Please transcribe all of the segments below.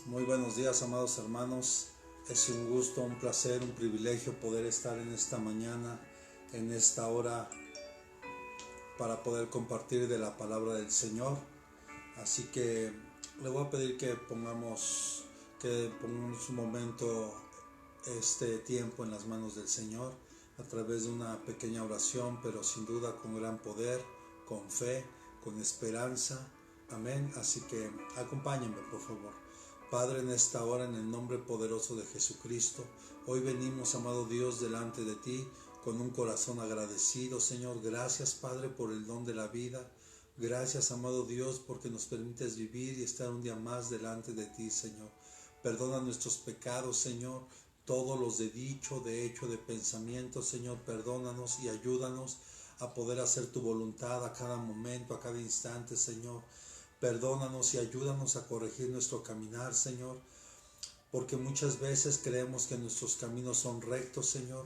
Muy buenos días, amados hermanos. Es un gusto, un placer, un privilegio poder estar en esta mañana, en esta hora, para poder compartir de la palabra del Señor. Así que le voy a pedir que pongamos un momento, este tiempo en las manos del Señor, a través de una pequeña oración, pero sin duda con gran poder, con fe, con esperanza. Amén. Así que acompáñenme, por favor. Padre, en esta hora, en el nombre poderoso de Jesucristo, hoy venimos, amado Dios, delante de ti con un corazón agradecido, Señor. Gracias, Padre, por el don de la vida. Gracias, amado Dios, porque nos permites vivir y estar un día más delante de ti, Señor. Perdona nuestros pecados, Señor, todos los de dicho, de hecho, de pensamiento, Señor. Perdónanos y ayúdanos a poder hacer tu voluntad a cada momento, a cada instante, Señor. Perdónanos y ayúdanos a corregir nuestro caminar, Señor, porque muchas veces creemos que nuestros caminos son rectos, Señor,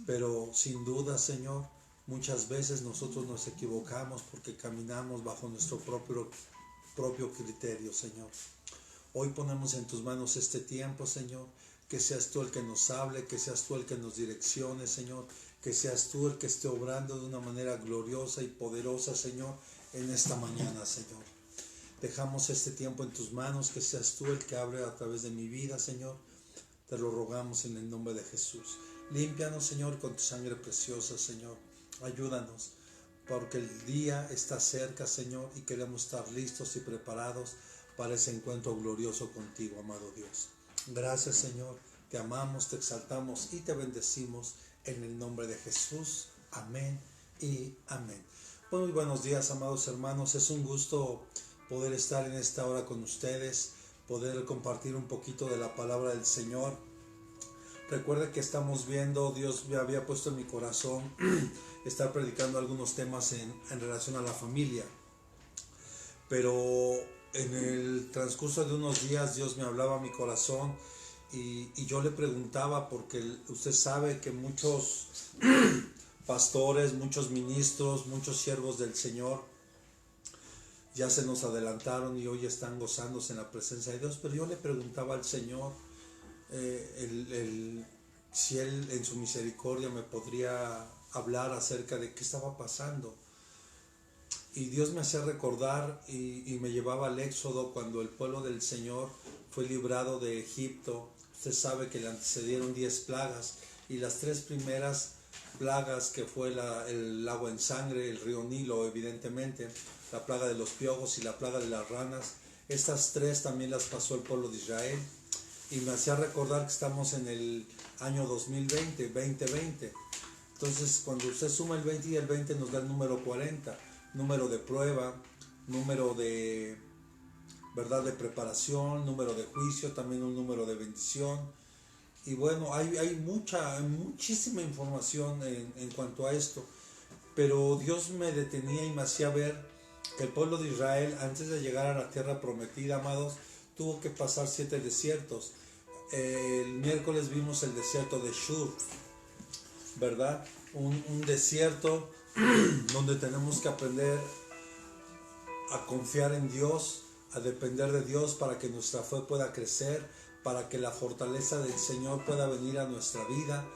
pero sin duda, Señor, muchas veces nosotros nos equivocamos porque caminamos bajo nuestro propio criterio, Señor. Hoy ponemos en tus manos este tiempo, Señor, que seas tú el que nos hable, que seas tú el que nos direccione, Señor, que seas tú el que esté obrando de una manera gloriosa y poderosa, Señor, en esta mañana, Señor. Dejamos este tiempo en tus manos, que seas tú el que abre a través de mi vida, Señor. Te lo rogamos en el nombre de Jesús. Límpianos, Señor, con tu sangre preciosa, Señor. Ayúdanos, porque el día está cerca, Señor, y queremos estar listos y preparados para ese encuentro glorioso contigo, amado Dios. Gracias, Señor. Te amamos, te exaltamos y te bendecimos en el nombre de Jesús. Amén y amén. Muy buenos días, amados hermanos. Es un gusto poder estar en esta hora con ustedes, poder compartir un poquito de la palabra del Señor. Recuerda que estamos viendo, Dios me había puesto en mi corazón estar predicando algunos temas en relación a la familia, pero en el transcurso de unos días Dios me hablaba a mi corazón y yo le preguntaba, porque usted sabe que muchos pastores, muchos ministros, muchos siervos del Señor ya se nos adelantaron y hoy están gozándose en la presencia de Dios, pero yo le preguntaba al Señor si Él en su misericordia me podría hablar acerca de qué estaba pasando. Y Dios me hacía recordar y me llevaba al Éxodo, cuando el pueblo del Señor fue librado de Egipto. Usted sabe que le antecedieron 10 plagas, y las 3 primeras plagas, que fue el agua en sangre, el río Nilo, evidentemente, la plaga de los piojos y la plaga de las ranas, estas 3 también las pasó el pueblo de Israel. Y me hacía recordar que estamos en el año 2020. Entonces, cuando usted suma el 20 y el 20, nos da el número 40, número de prueba, número de verdad, de preparación, número de juicio, también un número de bendición. Y bueno, hay muchísima información en cuanto a esto, pero Dios me detenía y me hacía ver que el pueblo de Israel, antes de llegar a la tierra prometida, amados, tuvo que pasar 7 desiertos. El miércoles vimos el desierto de Shur, ¿verdad? Un desierto donde tenemos que aprender a confiar en Dios, a depender de Dios para que nuestra fe pueda crecer, para que la fortaleza del Señor pueda venir a nuestra vida.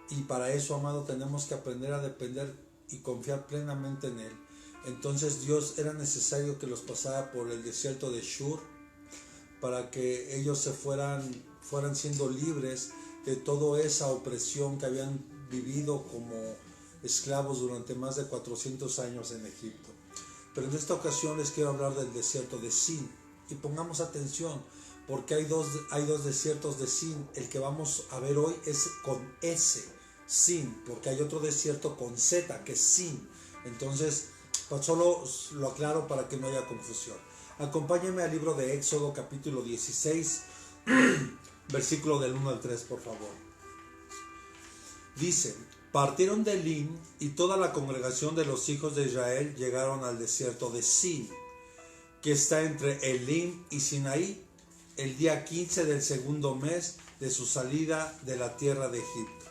Y para eso, amado, tenemos que aprender a depender y confiar plenamente en Él. Entonces Dios era necesario que los pasara por el desierto de Shur, para que ellos se fueran siendo libres de toda esa opresión que habían vivido como esclavos durante más de 400 años en Egipto. Pero en esta ocasión les quiero hablar del desierto de Sin. Y pongamos atención, porque hay dos desiertos de Sin. El que vamos a ver hoy es con S, Sin, porque hay otro desierto con Z, que es Sin. Entonces, pues solo lo aclaro para que no haya confusión. Acompáñenme al libro de Éxodo, capítulo 16, versículo del 1 al 3, por favor. Dice: partieron de Elim, y toda la congregación de los hijos de Israel llegaron al desierto de Sin, que está entre Elim y Sinaí, el día 15 del segundo mes de su salida de la tierra de Egipto.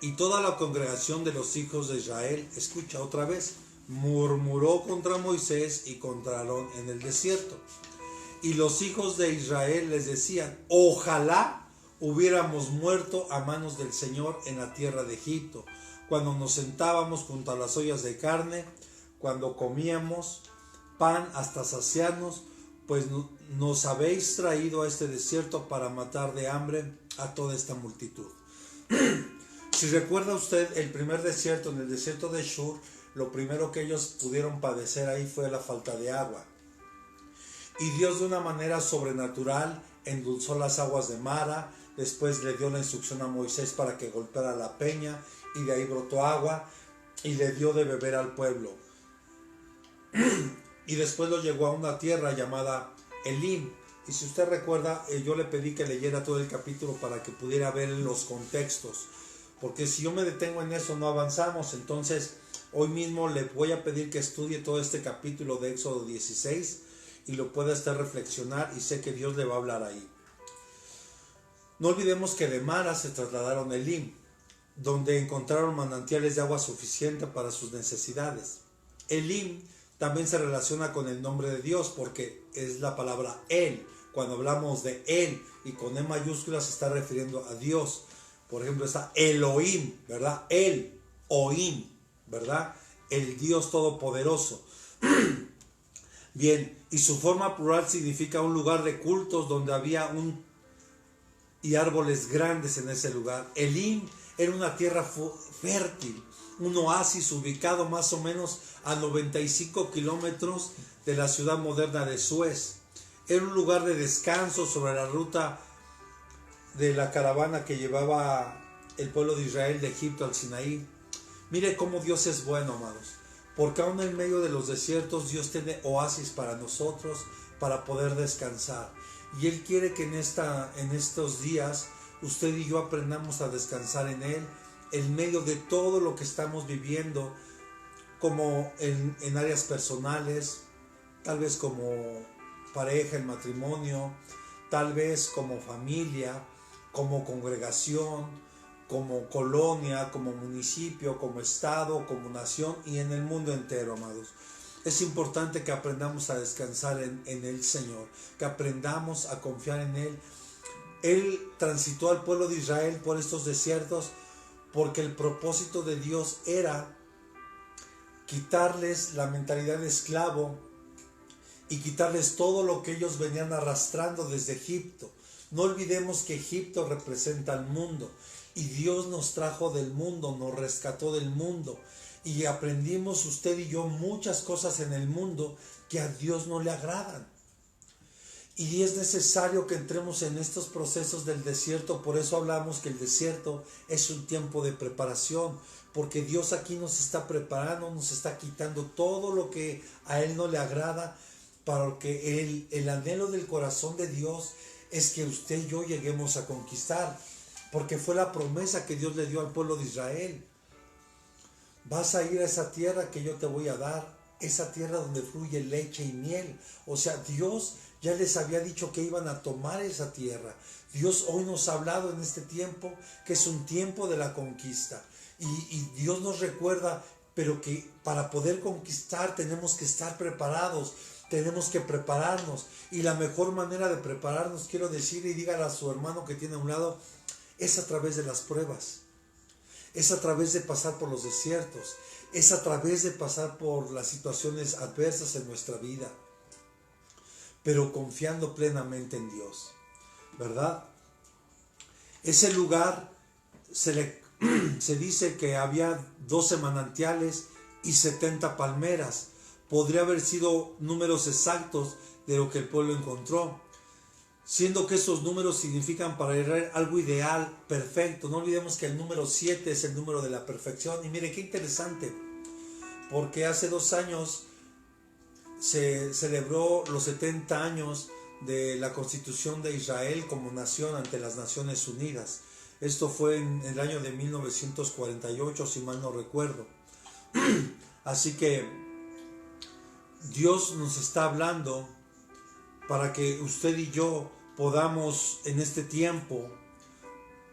Y toda la congregación de los hijos de Israel, escucha otra vez, murmuró contra Moisés y contra Aarón en el desierto. Y los hijos de Israel les decían: ojalá hubiéramos muerto a manos del Señor en la tierra de Egipto, cuando nos sentábamos junto a las ollas de carne, cuando comíamos pan hasta saciarnos, pues nos habéis traído a este desierto para matar de hambre a toda esta multitud. Si recuerda usted el primer desierto, en el desierto de Shur, lo primero que ellos pudieron padecer ahí fue la falta de agua. Y Dios, de una manera sobrenatural, endulzó las aguas de Mara. Después le dio la instrucción a Moisés para que golpeara la peña, y de ahí brotó agua y le dio de beber al pueblo. Y después lo llevó a una tierra llamada Elim. Y si usted recuerda, yo le pedí que leyera todo el capítulo para que pudiera ver los contextos, porque si yo me detengo en eso no avanzamos. Entonces hoy mismo le voy a pedir que estudie todo este capítulo de Éxodo 16 y lo pueda estar reflexionar, y sé que Dios le va a hablar ahí. No olvidemos que de Mara se trasladaron a Elim, donde encontraron manantiales de agua suficiente para sus necesidades. Elim también se relaciona con el nombre de Dios, porque es la palabra El. Cuando hablamos de Él y con E mayúscula se está refiriendo a Dios. Por ejemplo, está Elohim, ¿verdad? El Oim, ¿verdad? El Dios Todopoderoso. Bien, y su forma plural significa un lugar de cultos donde había y árboles grandes en ese lugar. Elim era una tierra fértil, un oasis ubicado más o menos a 95 kilómetros de la ciudad moderna de Suez. Era un lugar de descanso sobre la ruta de la caravana que llevaba el pueblo de Israel de Egipto al Sinaí. Mire cómo Dios es bueno, amados, porque aún en medio de los desiertos Dios tiene oasis para nosotros, para poder descansar. Y Él quiere que en estos días usted y yo aprendamos a descansar en Él, en medio de todo lo que estamos viviendo, como en áreas personales, tal vez como pareja, en matrimonio, tal vez como familia, como congregación, como colonia, como municipio, como estado, como nación y en el mundo entero, amados. Es importante que aprendamos a descansar en el Señor, que aprendamos a confiar en Él. Él transitó al pueblo de Israel por estos desiertos porque el propósito de Dios era quitarles la mentalidad de esclavo y quitarles todo lo que ellos venían arrastrando desde Egipto. No olvidemos que Egipto representa al mundo y Dios nos trajo del mundo, nos rescató del mundo. Y aprendimos usted y yo muchas cosas en el mundo que a Dios no le agradan. Y es necesario que entremos en estos procesos del desierto. Por eso hablamos que el desierto es un tiempo de preparación. Porque Dios aquí nos está preparando, nos está quitando todo lo que a Él no le agrada. Para que el anhelo del corazón de Dios es que usted y yo lleguemos a conquistar. Porque fue la promesa que Dios le dio al pueblo de Israel. Vas a ir a esa tierra que yo te voy a dar, esa tierra donde fluye leche y miel. O sea, Dios ya les había dicho que iban a tomar esa tierra. Dios hoy nos ha hablado en este tiempo que es un tiempo de la conquista. Y Dios nos recuerda, pero que para poder conquistar tenemos que estar preparados, tenemos que prepararnos. Y la mejor manera de prepararnos, quiero decir, y dígale a su hermano que tiene a un lado, es a través de las pruebas. Es a través de pasar por los desiertos, es a través de pasar por las situaciones adversas en nuestra vida, pero confiando plenamente en Dios, ¿verdad? Ese lugar se dice que había 12 manantiales y 70 palmeras. Podría haber sido números exactos de lo que el pueblo encontró, siendo que esos números significan para Israel algo ideal, perfecto. No olvidemos que el número 7 es el número de la perfección. Y mire qué interesante, porque hace 2 años se celebró los 70 años de la constitución de Israel como nación ante las Naciones Unidas. Esto fue en el año de 1948, si mal no recuerdo. Así que Dios nos está hablando para que usted y yo podamos en este tiempo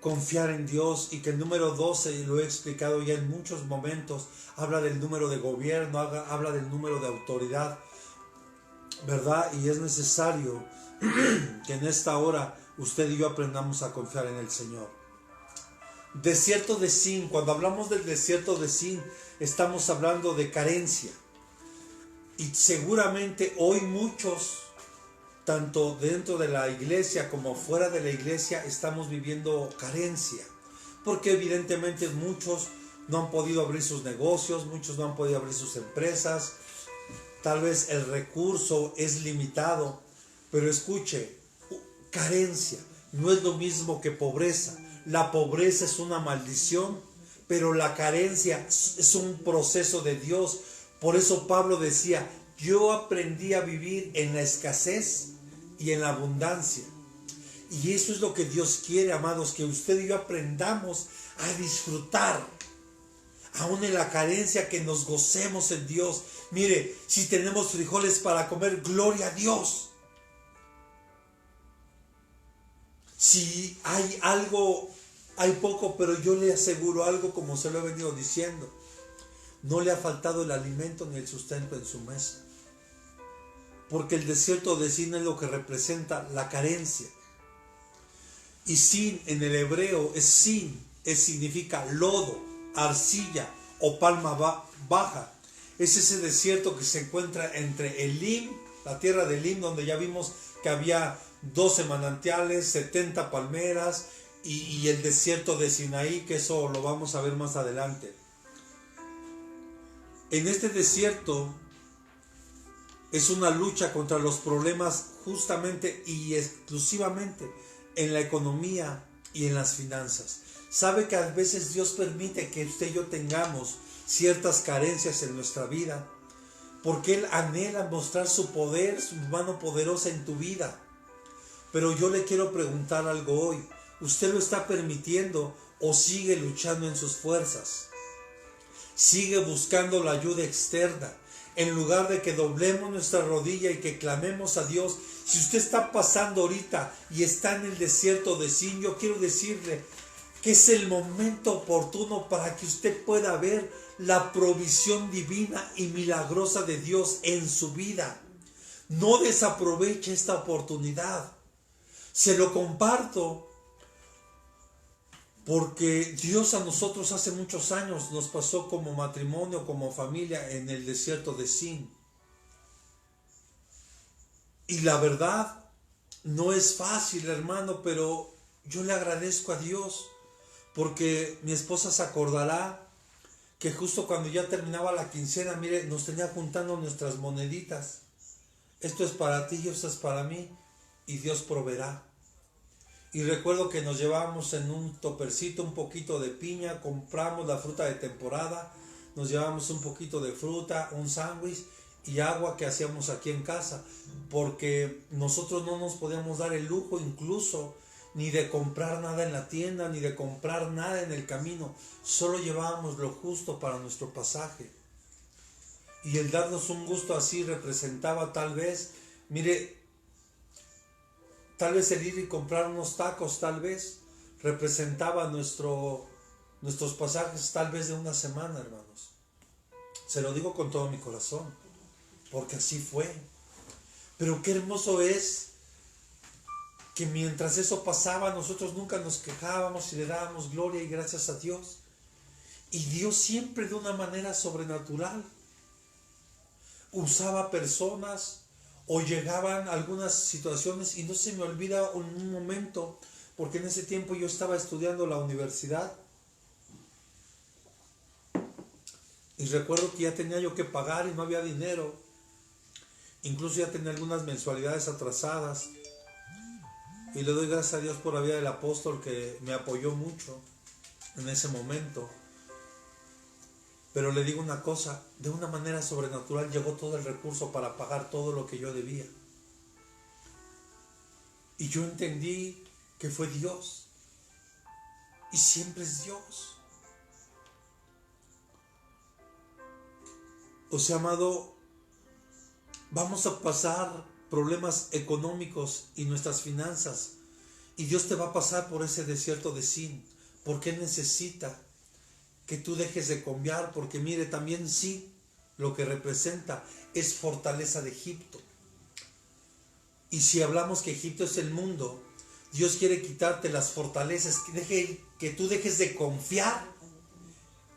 confiar en Dios, y que el número 12, lo he explicado ya en muchos momentos, habla del número de gobierno, habla del número de autoridad. ¿verdad? Y es necesario que en esta hora usted y yo aprendamos a confiar en el Señor. Desierto de Zin. Cuando hablamos del desierto de Zin, estamos hablando de carencia. Y seguramente hoy muchos, tanto dentro de la iglesia como fuera de la iglesia, estamos viviendo carencia. Porque evidentemente muchos no han podido abrir sus negocios, muchos no han podido abrir sus empresas. Tal vez el recurso es limitado. Pero escuche, carencia no es lo mismo que pobreza. La pobreza es una maldición, pero la carencia es un proceso de Dios. Por eso Pablo decía, yo aprendí a vivir en la escasez y en la abundancia. Y eso es lo que Dios quiere, amados, que usted y yo aprendamos a disfrutar, aún en la carencia, que nos gocemos en Dios. Mire, si tenemos frijoles para comer, gloria a Dios. Si hay algo, hay poco, pero yo le aseguro algo, como se lo he venido diciendo, no le ha faltado el alimento ni el sustento en su mesa. Porque el desierto de Zin es lo que representa la carencia. Y Zin en el hebreo es Zin, significa lodo, arcilla o palma baja. Es ese desierto que se encuentra entre Elim, la tierra de Elim, donde ya vimos que había 12 manantiales, 70 palmeras, y el desierto de Sinaí, que eso lo vamos a ver más adelante. En este desierto es una lucha contra los problemas justamente y exclusivamente en la economía y en las finanzas. Sabe que a veces Dios permite que usted y yo tengamos ciertas carencias en nuestra vida, porque Él anhela mostrar su poder, su mano poderosa en tu vida. Pero yo le quiero preguntar algo hoy. ¿Usted lo está permitiendo o sigue luchando en sus fuerzas? Sigue buscando la ayuda externa. En lugar de que doblemos nuestra rodilla y que clamemos a Dios. Si usted está pasando ahorita y está en el desierto de Zin, yo quiero decirle que es el momento oportuno para que usted pueda ver la provisión divina y milagrosa de Dios en su vida. No desaproveche esta oportunidad. Se lo comparto porque Dios a nosotros hace muchos años nos pasó como matrimonio, como familia en el desierto de Zin. Y la verdad, no es fácil, hermano, pero yo le agradezco a Dios porque mi esposa se acordará que justo cuando ya terminaba la quincena, mire, nos tenía juntando nuestras moneditas. Esto es para ti y esto es para mí, y Dios proveerá. Y recuerdo que nos llevábamos en un topercito un poquito de piña, compramos la fruta de temporada, nos llevábamos un poquito de fruta, un sándwich y agua que hacíamos aquí en casa, porque nosotros no nos podíamos dar el lujo incluso ni de comprar nada en la tienda, ni de comprar nada en el camino, solo llevábamos lo justo para nuestro pasaje. Y el darnos un gusto así representaba tal vez, mire, tal vez el ir y comprar unos tacos, tal vez representaba nuestros pasajes tal vez de una semana, hermanos. Se lo digo con todo mi corazón, porque así fue. Pero qué hermoso es que mientras eso pasaba, nosotros nunca nos quejábamos y le dábamos gloria y gracias a Dios. Y Dios siempre de una manera sobrenatural usaba personas o llegaban algunas situaciones, y no se me olvida en un momento, porque en ese tiempo yo estaba estudiando la universidad y recuerdo que ya tenía yo que pagar y no había dinero, incluso ya tenía algunas mensualidades atrasadas, y le doy gracias a Dios por la vida del apóstol que me apoyó mucho en ese momento. Pero le digo una cosa, de una manera sobrenatural llegó todo el recurso para pagar todo lo que yo debía. Y yo entendí que fue Dios. Y siempre es Dios. O sea, amado, vamos a pasar problemas económicos y nuestras finanzas. Y Dios te va a pasar por ese desierto de Zin. Porque Él necesita que tú dejes de cambiar, porque mire, también sí, lo que representa es fortaleza de Egipto. Y si hablamos que Egipto es el mundo, Dios quiere quitarte las fortalezas, que tú dejes de confiar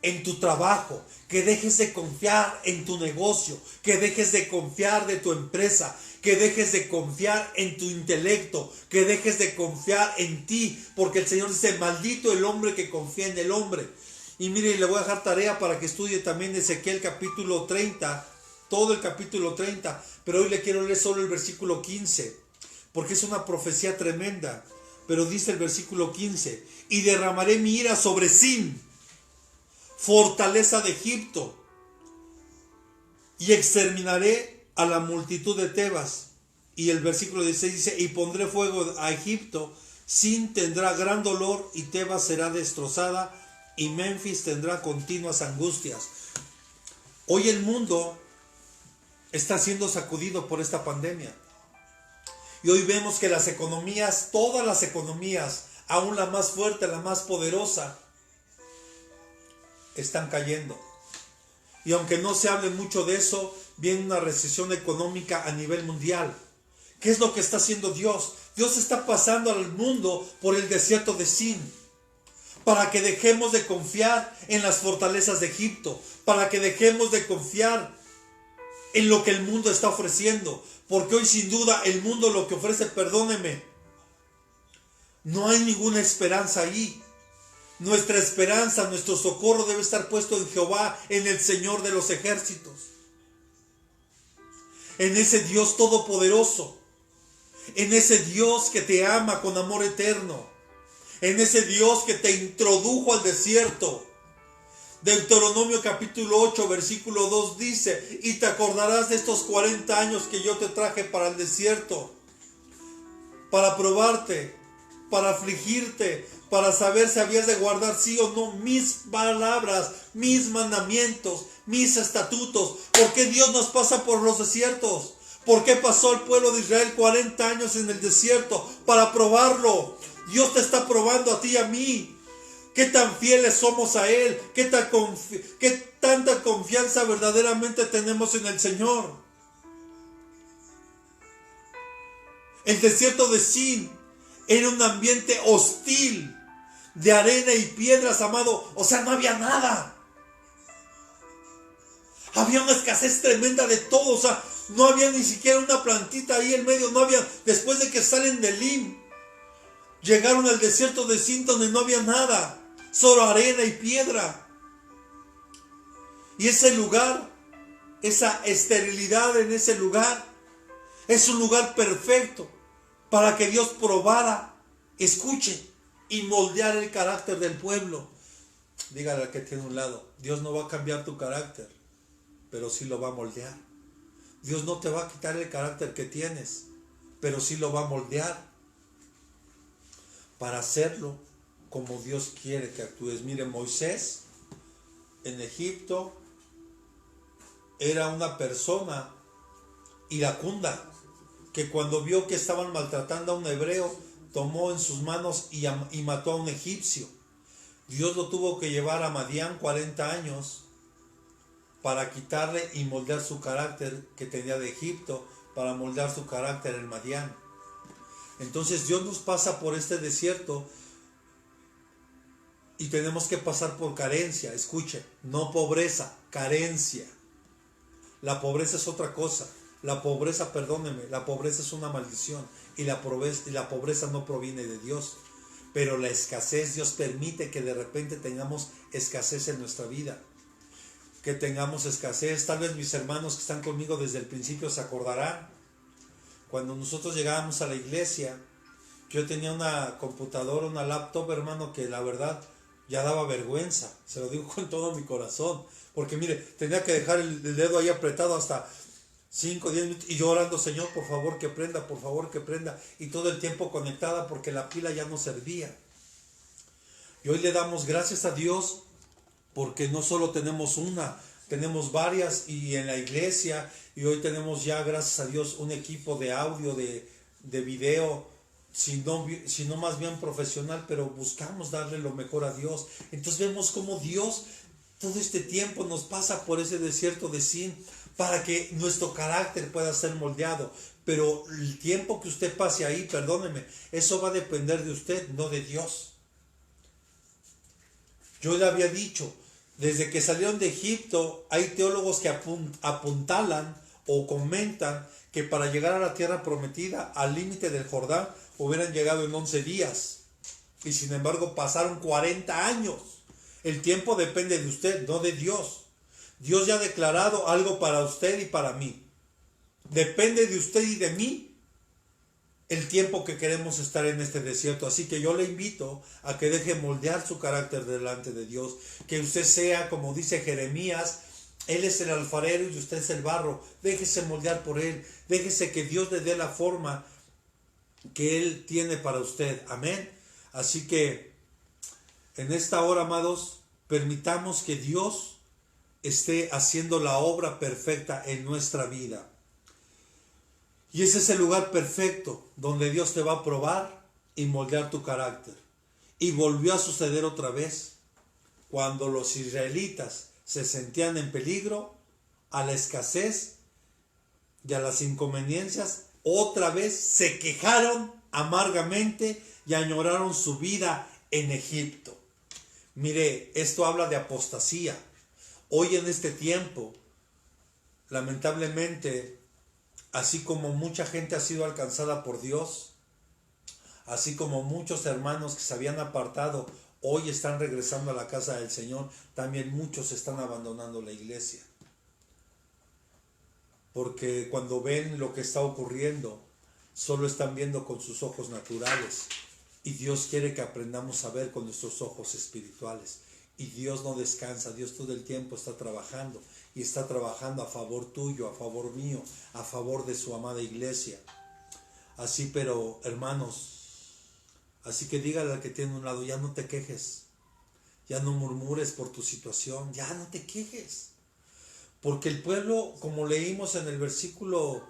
en tu trabajo, que dejes de confiar en tu negocio, que dejes de confiar de tu empresa, que dejes de confiar en tu intelecto, que dejes de confiar en ti, porque el Señor dice, maldito el hombre que confía en el hombre. Y mire, le voy a dejar tarea para que estudie también Ezequiel capítulo 30, todo el capítulo 30, pero hoy le quiero leer solo el versículo 15, porque es una profecía tremenda. Pero dice el versículo 15, y derramaré mi ira sobre Sin, fortaleza de Egipto, y exterminaré a la multitud de Tebas. Y el versículo 16 dice, y pondré fuego a Egipto, Sin tendrá gran dolor y Tebas será destrozada y Memphis tendrá continuas angustias. Hoy el mundo está siendo sacudido por esta pandemia. Y hoy vemos que las economías, todas las economías, aún la más fuerte, la más poderosa, están cayendo. Y aunque no se hable mucho de eso, viene una recesión económica a nivel mundial. ¿Qué es lo que está haciendo Dios? Dios está pasando al mundo por el desierto de Sin, para que dejemos de confiar en las fortalezas de Egipto, para que dejemos de confiar en lo que el mundo está ofreciendo, porque hoy sin duda el mundo lo que ofrece, perdóneme, no hay ninguna esperanza ahí. Nuestra esperanza, nuestro socorro debe estar puesto en Jehová, en el Señor de los ejércitos, en ese Dios todopoderoso, en ese Dios que te ama con amor eterno, en ese Dios que te introdujo al desierto. Deuteronomio capítulo 8 versículo 2 dice, y te acordarás de estos 40 años que yo te traje para el desierto, para probarte, para afligirte, para saber si habías de guardar sí o no mis palabras, mis mandamientos, mis estatutos. ¿Por qué Dios nos pasa por los desiertos? ¿Por qué pasó el pueblo de Israel 40 años en el desierto? Para probarlo. Dios te está probando a ti y a mí. ¿Qué tan fieles somos a Él? ¿Qué tanta confianza verdaderamente tenemos en el Señor? El desierto de Sin era un ambiente hostil, de arena y piedras, amado. O sea, no había nada. Había una escasez tremenda de todo. O sea, no había ni siquiera una plantita ahí en medio. No había, después de que salen de Elim, llegaron al desierto de Sin donde no había nada. Solo arena y piedra. Y ese lugar, esa esterilidad en ese lugar, es un lugar perfecto para que Dios probara, escuche y moldear el carácter del pueblo. Dígale al que tiene a un lado, Dios no va a cambiar tu carácter, pero sí lo va a moldear. Dios no te va a quitar el carácter que tienes, pero sí lo va a moldear para hacerlo como Dios quiere que actúes. Mire, Moisés en Egipto era una persona iracunda, que cuando vio que estaban maltratando a un hebreo, tomó en sus manos y mató a un egipcio. Dios lo tuvo que llevar a Madián 40 años para quitarle y moldear su carácter que tenía de Egipto, para moldear su carácter en Madián. Entonces Dios nos pasa por este desierto y tenemos que pasar por carencia. Escuche, no pobreza, carencia. La pobreza es otra cosa. La pobreza, perdóneme, la pobreza es una maldición y la pobreza no proviene de Dios. Pero la escasez, Dios permite que de repente tengamos escasez en nuestra vida. Que tengamos escasez. Tal vez mis hermanos que están conmigo desde el principio se acordarán. Cuando nosotros llegábamos a la iglesia, yo tenía una computadora, una laptop, hermano, que la verdad ya daba vergüenza. Se lo digo con todo mi corazón. Porque mire, tenía que dejar el dedo ahí apretado hasta 5, 10 minutos y yo orando, Señor, por favor que prenda, por favor que prenda, y todo el tiempo conectada porque la pila ya no servía. Y hoy le damos gracias a Dios porque no solo tenemos una, tenemos varias y en la iglesia, y hoy tenemos ya, gracias a Dios, un equipo de audio, de video, sino más bien profesional, pero buscamos darle lo mejor a Dios. Entonces vemos cómo Dios todo este tiempo nos pasa por ese desierto de Sin, para que nuestro carácter pueda ser moldeado, pero el tiempo que usted pase ahí, perdóneme, eso va a depender de usted, no de Dios. Yo le había dicho, desde que salieron de Egipto, hay teólogos que apuntalan o comentan que para llegar a la tierra prometida, al límite del Jordán, hubieran llegado en 11 días. Y sin embargo pasaron 40 años. El tiempo depende de usted, no de Dios. Dios ya ha declarado algo para usted y para mí. Depende de usted y de mí el tiempo que queremos estar en este desierto. Así que yo le invito a que deje moldear su carácter delante de Dios. Que usted sea, como dice Jeremías, Él es el alfarero y usted es el barro. Déjese moldear por Él. Déjese que Dios le dé la forma que Él tiene para usted. Amén. Así que en esta hora, amados, permitamos que Dios esté haciendo la obra perfecta en nuestra vida. Y ese es el lugar perfecto donde Dios te va a probar y moldear tu carácter. Y volvió a suceder otra vez. Cuando los israelitas se sentían en peligro, a la escasez y a las inconveniencias, otra vez se quejaron amargamente y añoraron su vida en Egipto. Mire, esto habla de apostasía. Hoy en este tiempo, lamentablemente, así como mucha gente ha sido alcanzada por Dios, así como muchos hermanos que se habían apartado, hoy están regresando a la casa del Señor, también muchos están abandonando la iglesia. Porque cuando ven lo que está ocurriendo, solo están viendo con sus ojos naturales. Y Dios quiere que aprendamos a ver con nuestros ojos espirituales. Y Dios no descansa, Dios todo el tiempo está trabajando. Y está trabajando a favor tuyo, a favor mío, a favor de su amada iglesia. Así, pero hermanos, así que dígale al que tiene a un lado, ya no te quejes. Ya no murmures por tu situación, ya no te quejes. Porque el pueblo, como leímos en el versículo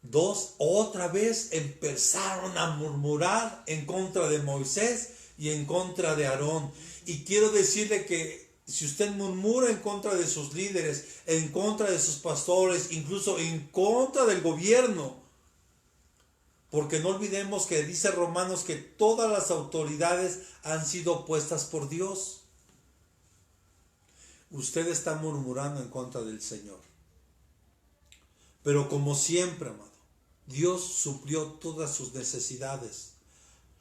2, otra vez empezaron a murmurar en contra de Moisés y en contra de Aarón. Y quiero decirle que si usted murmura en contra de sus líderes, en contra de sus pastores, incluso en contra del gobierno, porque no olvidemos que dice Romanos que todas las autoridades han sido puestas por Dios. Usted está murmurando en contra del Señor. Pero como siempre, amado, Dios suplió todas sus necesidades.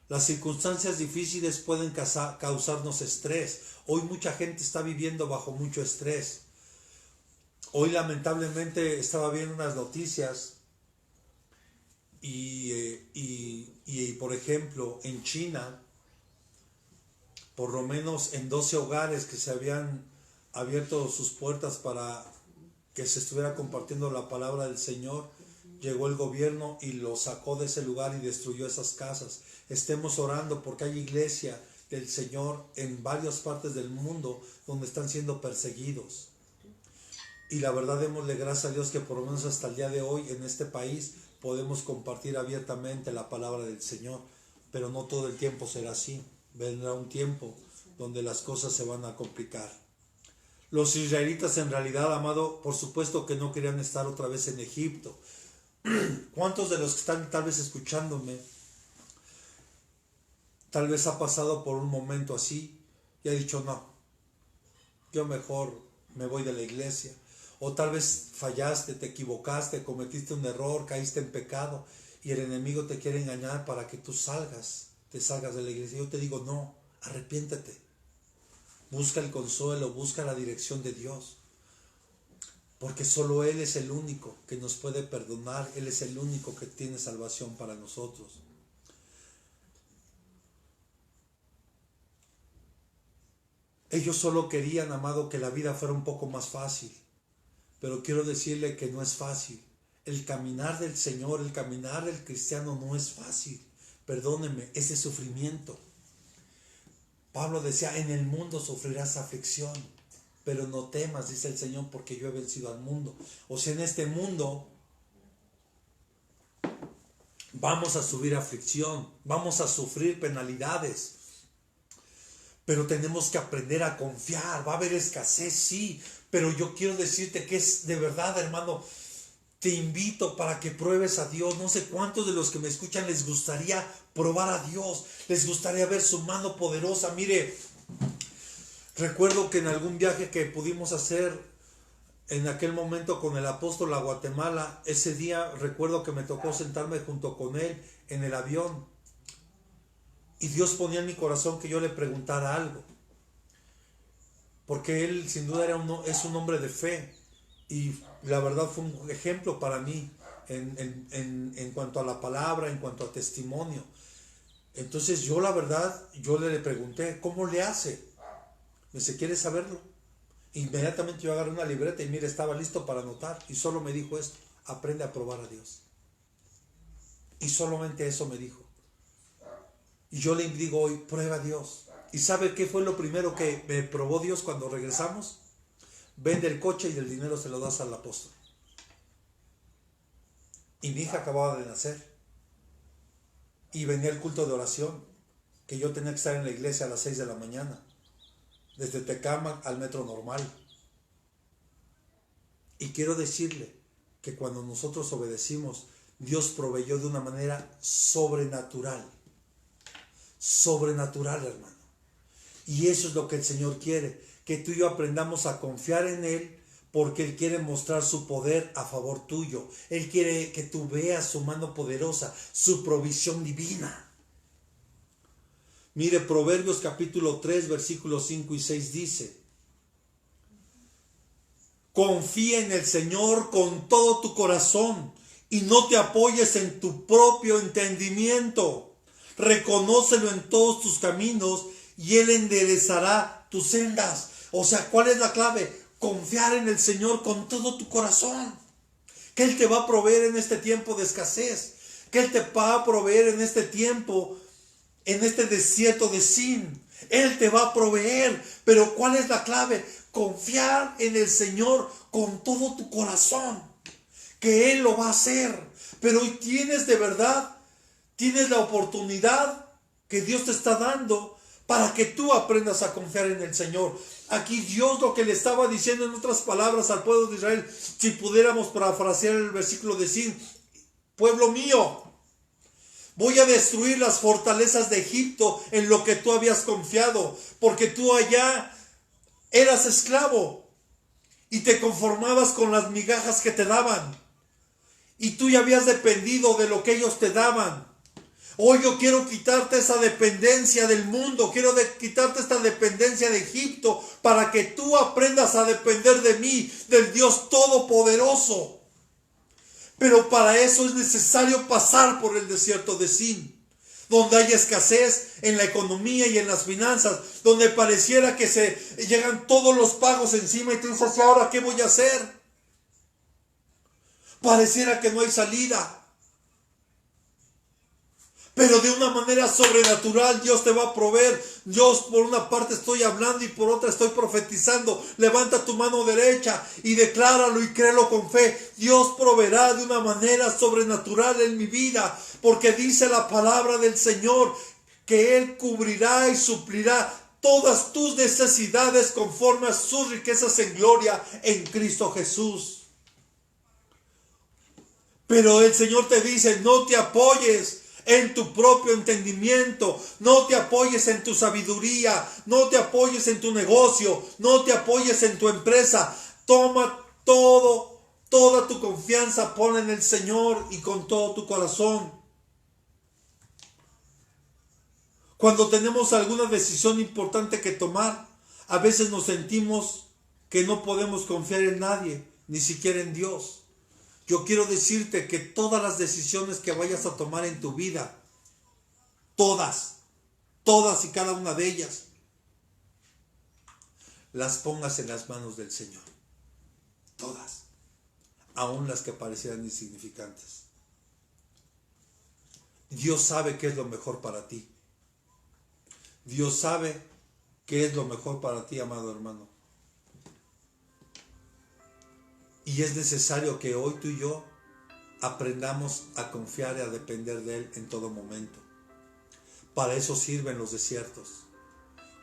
Las circunstancias difíciles pueden causarnos estrés. Hoy mucha gente está viviendo bajo mucho estrés. Hoy lamentablemente estaba viendo unas noticias y por ejemplo en China, por lo menos en 12 hogares que se habían abierto sus puertas para que se estuviera compartiendo la palabra del Señor, llegó el gobierno y lo sacó de ese lugar y destruyó esas casas. Estemos orando porque hay iglesia del Señor en varias partes del mundo donde están siendo perseguidos. Y la verdad, démosle gracias a Dios que por lo menos hasta el día de hoy en este país podemos compartir abiertamente la palabra del Señor. Pero no todo el tiempo será así. Vendrá un tiempo donde las cosas se van a complicar. Los israelitas en realidad, amado, por supuesto que no querían estar otra vez en Egipto. ¿Cuántos de los que están tal vez escuchándome tal vez ha pasado por un momento así y ha dicho no, yo mejor me voy de la iglesia? O tal vez fallaste, te equivocaste, cometiste un error, caíste en pecado y el enemigo te quiere engañar para que tú te salgas de la iglesia. Yo te digo no, arrepiéntete, busca el consuelo, busca la dirección de Dios. Porque solo Él es el único que nos puede perdonar. Él es el único que tiene salvación para nosotros. Ellos solo querían, amado, que la vida fuera un poco más fácil. Pero quiero decirle que no es fácil. El caminar del Señor, el caminar del cristiano no es fácil. Perdónenme, es de sufrimiento. Pablo decía, en el mundo sufrirás aflicción. Pero no temas, dice el Señor, porque yo he vencido al mundo. O sea, en este mundo vamos a subir aflicción, vamos a sufrir penalidades. Pero tenemos que aprender a confiar. Va a haber escasez, sí. Pero yo quiero decirte que es de verdad, hermano, te invito para que pruebes a Dios. No sé cuántos de los que me escuchan les gustaría probar a Dios, les gustaría ver su mano poderosa. Mire, recuerdo que en algún viaje que pudimos hacer en aquel momento con el apóstol a Guatemala, ese día recuerdo que me tocó sentarme junto con él en el avión, y Dios ponía en mi corazón que yo le preguntara algo, porque él sin duda es un hombre de fe, y la verdad fue un ejemplo para mí en cuanto a la palabra, en cuanto a testimonio. Entonces yo la verdad, yo le pregunté, ¿cómo le hace? Me dice, ¿quieres saberlo? Inmediatamente yo agarré una libreta y mire, estaba listo para anotar, y solo me dijo esto: aprende a probar a Dios. Y solamente eso me dijo. Y yo le digo hoy, prueba a Dios. ¿Y sabe qué fue lo primero que me probó Dios cuando regresamos? Vende el coche y el dinero se lo das al apóstol. Y mi hija acababa de nacer. Y venía el culto de oración, que yo tenía que estar en la iglesia a las 6 de la mañana. Desde Tecámac al Metro Normal. Y quiero decirle que cuando nosotros obedecimos, Dios proveyó de una manera sobrenatural. Sobrenatural, hermano. Y eso es lo que el Señor quiere, que tú y yo aprendamos a confiar en Él, porque Él quiere mostrar su poder a favor tuyo. Él quiere que tú veas su mano poderosa, su provisión divina. Mire, Proverbios capítulo 3, versículos 5 y 6 dice: confía en el Señor con todo tu corazón y no te apoyes en tu propio entendimiento. Reconócelo en todos tus caminos y Él enderezará tus sendas. O sea, ¿cuál es la clave? Confiar en el Señor con todo tu corazón. Que Él te va a proveer en este tiempo de escasez. Que Él te va a proveer en este tiempo, en este desierto de Sin. Él te va a proveer. Pero ¿cuál es la clave? Confiar en el Señor con todo tu corazón. Que Él lo va a hacer. Pero hoy tienes de verdad, tienes la oportunidad que Dios te está dando para que tú aprendas a confiar en el Señor. Aquí Dios lo que le estaba diciendo en otras palabras al pueblo de Israel, si pudiéramos parafrasear el versículo de Sin: pueblo mío, voy a destruir las fortalezas de Egipto en lo que tú habías confiado, porque tú allá eras esclavo y te conformabas con las migajas que te daban, y tú ya habías dependido de lo que ellos te daban. Hoy yo quiero quitarte esa dependencia del mundo, quiero quitarte esta dependencia de Egipto, para que tú aprendas a depender de mí, del Dios Todopoderoso. Pero para eso es necesario pasar por el desierto de Sin, donde hay escasez en la economía y en las finanzas, donde pareciera que se llegan todos los pagos encima y tú dices, ¿y ahora qué voy a hacer? Pareciera que no hay salida. Pero de una manera sobrenatural Dios te va a proveer. Dios, por una parte estoy hablando y por otra estoy profetizando. Levanta tu mano derecha y decláralo y créelo con fe. Dios proveerá de una manera sobrenatural en mi vida, porque dice la palabra del Señor que Él cubrirá y suplirá todas tus necesidades conforme a sus riquezas en gloria en Cristo Jesús. Pero el Señor te dice, no te apoyes en tu propio entendimiento, no te apoyes en tu sabiduría, no te apoyes en tu negocio, no te apoyes en tu empresa. Toma toda tu confianza, ponla en el Señor y con todo tu corazón. Cuando tenemos alguna decisión importante que tomar, a veces nos sentimos que no podemos confiar en nadie, ni siquiera en Dios. Yo quiero decirte que todas las decisiones que vayas a tomar en tu vida, todas y cada una de ellas, las pongas en las manos del Señor. Todas, aun las que parecieran insignificantes. Dios sabe qué es lo mejor para ti. Dios sabe qué es lo mejor para ti, amado hermano. Y es necesario que hoy tú y yo aprendamos a confiar y a depender de Él en todo momento. Para eso sirven los desiertos.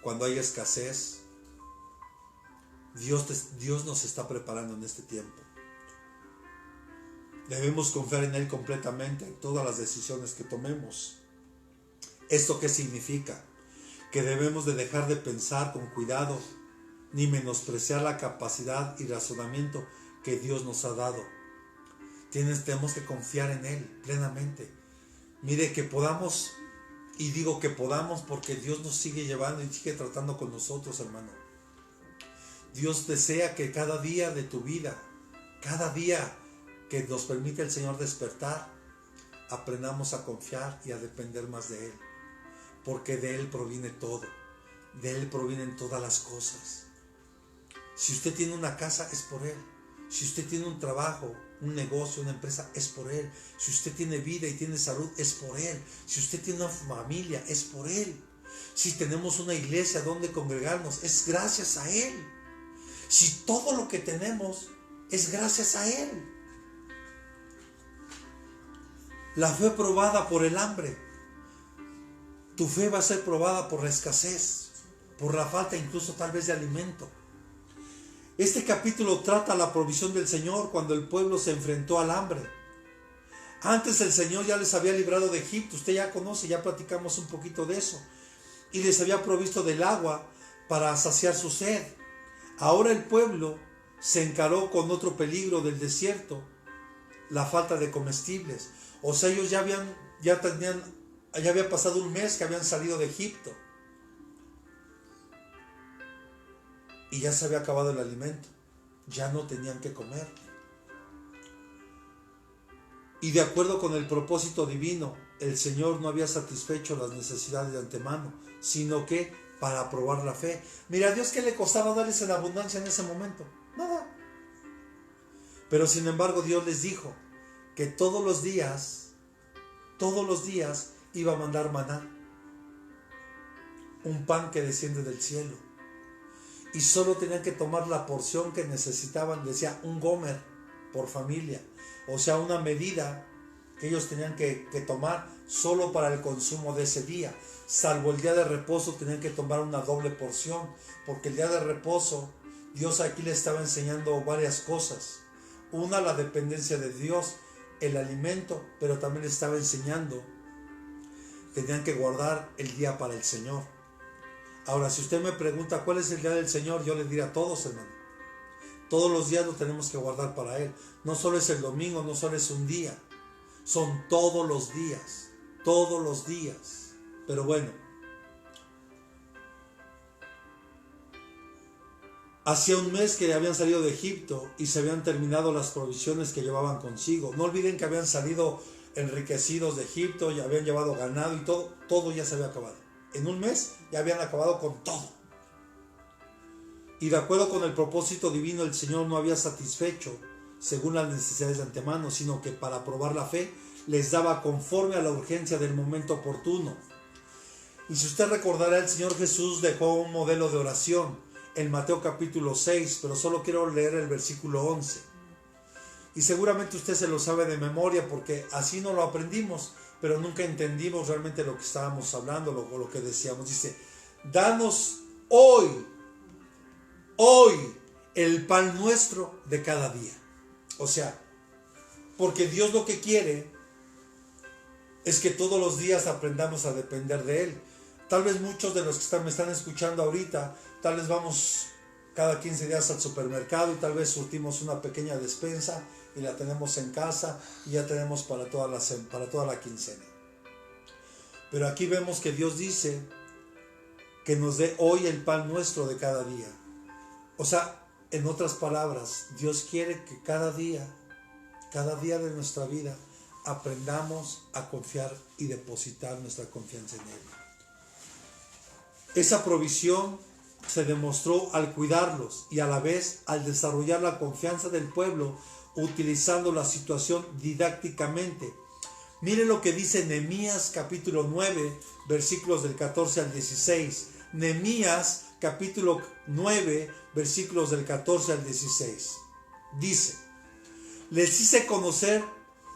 Cuando hay escasez, Dios nos está preparando en este tiempo. Debemos confiar en Él completamente en todas las decisiones que tomemos. ¿Esto qué significa? Que debemos de dejar de pensar con cuidado, ni menospreciar la capacidad y razonamiento que Dios nos ha dado. Tenemos que confiar en Él plenamente. Mire, que podamos, y digo que podamos porque Dios nos sigue llevando y sigue tratando con nosotros, hermano. Dios desea que cada día de tu vida, cada día que nos permite el Señor despertar, aprendamos a confiar y a depender más de Él. Porque de Él proviene todo. De Él provienen todas las cosas. Si usted tiene una casa, es por Él. Si usted tiene un trabajo, un negocio, una empresa, es por Él. Si usted tiene vida y tiene salud, es por Él. Si usted tiene una familia, es por Él. Si tenemos una iglesia donde congregarnos, es gracias a Él. Si todo lo que tenemos es gracias a Él. La fe probada por el hambre. Tu fe va a ser probada por la escasez, por la falta incluso tal vez de alimento. Este capítulo trata la provisión del Señor cuando el pueblo se enfrentó al hambre. Antes el Señor ya les había librado de Egipto, usted ya conoce, ya platicamos un poquito de eso. Y les había provisto del agua para saciar su sed. Ahora el pueblo se encaró con otro peligro del desierto, la falta de comestibles. O sea, ellos ya había pasado un mes que habían salido de Egipto. Y ya se había acabado el alimento. Ya no tenían que comer. Y de acuerdo con el propósito divino, el Señor no había satisfecho las necesidades de antemano, sino que para probar la fe. Mira, a Dios, ¿qué le costaba darles en abundancia en ese momento? Nada. Pero sin embargo Dios les dijo que todos los días iba a mandar maná, un pan que desciende del cielo, y solo tenían que tomar la porción que necesitaban, decía un gomer por familia, o sea, una medida que ellos tenían que tomar solo para el consumo de ese día. Salvo el día de reposo tenían que tomar una doble porción, porque el día de reposo Dios aquí le estaba enseñando varias cosas. Una, la dependencia de Dios, el alimento, pero también le estaba enseñando, tenían que guardar el día para el Señor. Ahora, si usted me pregunta cuál es el día del Señor, yo le diré a todos, hermano. Todos los días lo tenemos que guardar para Él. No solo es el domingo, no solo es un día. Son todos los días. Todos los días. Pero bueno. Hacía un mes que habían salido de Egipto y se habían terminado las provisiones que llevaban consigo. No olviden que habían salido enriquecidos de Egipto y habían llevado ganado y todo ya se había acabado. En un mes ya habían acabado con todo. Y de acuerdo con el propósito divino, el Señor no había satisfecho según las necesidades de antemano, sino que para probar la fe les daba conforme a la urgencia del momento oportuno. Y si usted recordará, el Señor Jesús dejó un modelo de oración en Mateo capítulo 6, pero solo quiero leer el versículo 11. Y seguramente usted se lo sabe de memoria porque así no lo aprendimos, pero nunca entendimos realmente lo que estábamos hablando o lo que decíamos. Dice, danos hoy el pan nuestro de cada día. O sea, porque Dios lo que quiere es que todos los días aprendamos a depender de Él. Tal vez muchos de los que me están escuchando ahorita, tal vez vamos cada 15 días al supermercado y tal vez surtimos una pequeña despensa y la tenemos en casa y ya tenemos para toda la quincena. Pero aquí vemos que Dios dice que nos dé hoy el pan nuestro de cada día. O sea, en otras palabras, Dios quiere que cada día de nuestra vida aprendamos a confiar y depositar nuestra confianza en Él. Esa provisión se demostró al cuidarlos y a la vez al desarrollar la confianza del pueblo utilizando la situación didácticamente. Miren lo que dice Nehemías capítulo 9, versículos del 14 al 16. Nehemías capítulo 9, versículos del 14 al 16. Dice, les hice conocer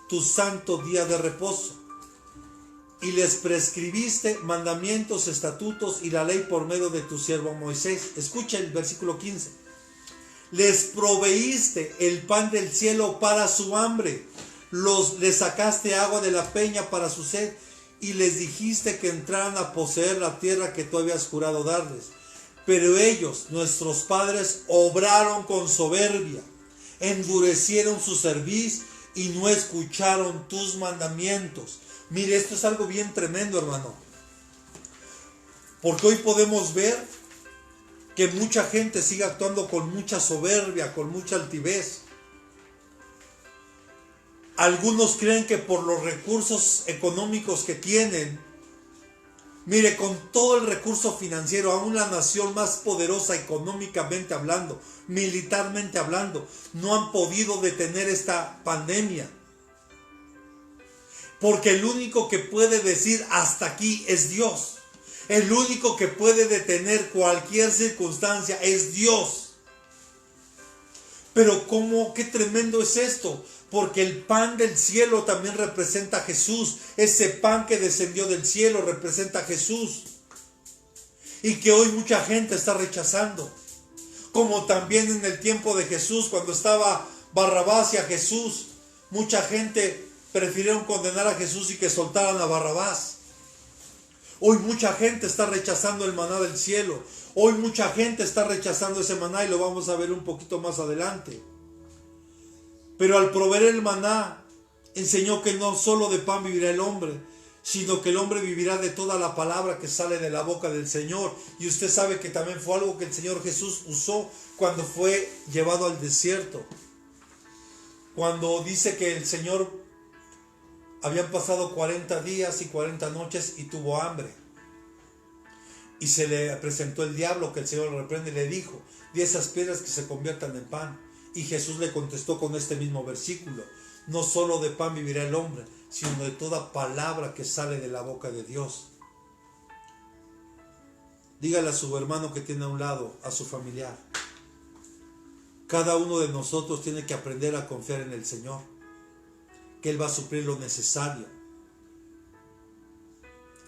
tu santo día de reposo y les prescribiste mandamientos, estatutos y la ley por medio de tu siervo Moisés. Escucha el versículo 15. Les proveíste el pan del cielo para su hambre, Les sacaste agua de la peña para su sed y les dijiste que entraran a poseer la tierra que tú habías jurado darles. Pero ellos, nuestros padres, obraron con soberbia, endurecieron su cerviz y no escucharon tus mandamientos. Mire, esto es algo bien tremendo, hermano. Porque hoy podemos ver que mucha gente sigue actuando con mucha soberbia, con mucha altivez. Algunos creen que por los recursos económicos que tienen, mire, con todo el recurso financiero, aún la nación más poderosa económicamente hablando, militarmente hablando, no han podido detener esta pandemia. Porque el único que puede decir hasta aquí es Dios. El único que puede detener cualquier circunstancia es Dios. Pero qué tremendo es esto. Porque el pan del cielo también representa a Jesús. Ese pan que descendió del cielo representa a Jesús. Y que hoy mucha gente está rechazando. Como también en el tiempo de Jesús, cuando estaba Barrabás y a Jesús, mucha gente prefirieron condenar a Jesús y que soltaran a Barrabás. Hoy mucha gente está rechazando el maná del cielo. Hoy mucha gente está rechazando ese maná y lo vamos a ver un poquito más adelante. Pero al proveer el maná, enseñó que no solo de pan vivirá el hombre, sino que el hombre vivirá de toda la palabra que sale de la boca del Señor. Y usted sabe que también fue algo que el Señor Jesús usó cuando fue llevado al desierto. Cuando dice que el Señor habían pasado 40 días y 40 noches y tuvo hambre. Y se le presentó el diablo, que el Señor lo reprende y le dijo: di esas piedras que se conviertan en pan. Y Jesús le contestó con este mismo versículo: no solo de pan vivirá el hombre, sino de toda palabra que sale de la boca de Dios. Dígale a su hermano que tiene a un lado, a su familiar: cada uno de nosotros tiene que aprender a confiar en el Señor, que Él va a suplir lo necesario.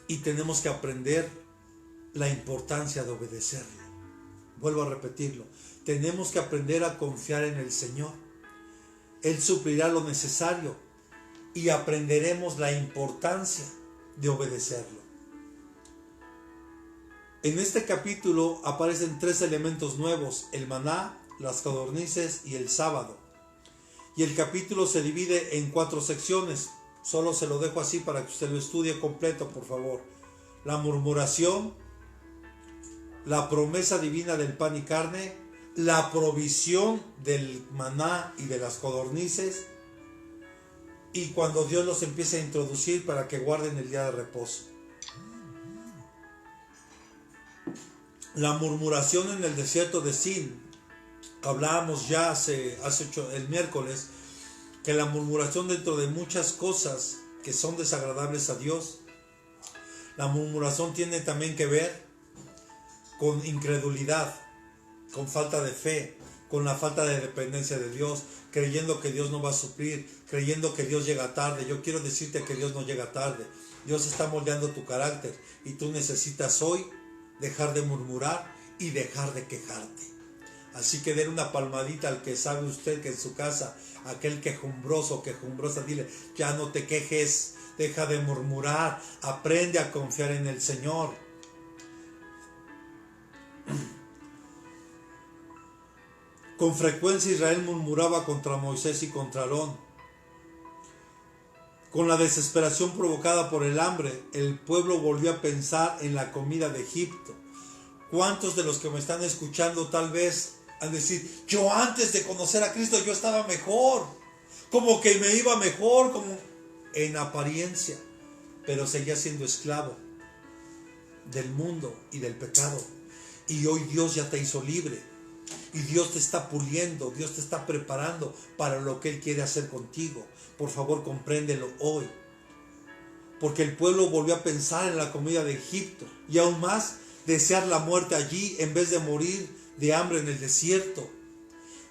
Y tenemos que aprender la importancia de obedecerlo. Vuelvo a repetirlo. Tenemos que aprender a confiar en el Señor. Él suplirá lo necesario y aprenderemos la importancia de obedecerlo. En este capítulo aparecen 3 elementos nuevos: el maná, las codornices y el sábado. Y el capítulo se divide en 4 secciones. Solo se lo dejo así para que usted lo estudie completo, por favor. La murmuración, la promesa divina del pan y carne, la provisión del maná y de las codornices, y cuando Dios los empieza a introducir para que guarden el día de reposo. La murmuración en el desierto de Sin. Hablábamos ya el miércoles que la murmuración, dentro de muchas cosas que son desagradables a Dios, la murmuración tiene también que ver con incredulidad, con falta de fe, con la falta de dependencia de Dios, creyendo que Dios no va a suplir, creyendo que Dios llega tarde. Yo quiero decirte que Dios no llega tarde. Dios está moldeando tu carácter y tú necesitas hoy dejar de murmurar y dejar de quejarte. Así que denle una palmadita al que sabe usted que en su casa, aquel quejumbroso o quejumbrosa, dile: ya no te quejes, deja de murmurar, aprende a confiar en el Señor. Con frecuencia Israel murmuraba contra Moisés y contra Aarón. Con la desesperación provocada por el hambre, el pueblo volvió a pensar en la comida de Egipto. ¿Cuántos de los que me están escuchando tal vez han de decir: yo antes de conocer a Cristo yo estaba mejor, como que me iba mejor, como en apariencia, pero seguía siendo esclavo del mundo y del pecado? Y hoy Dios ya te hizo libre. Y Dios te está puliendo, Dios te está preparando para lo que Él quiere hacer contigo. Por favor, compréndelo hoy. Porque el pueblo volvió a pensar en la comida de Egipto. Y aún más, desear la muerte allí en vez de morir de hambre en el desierto.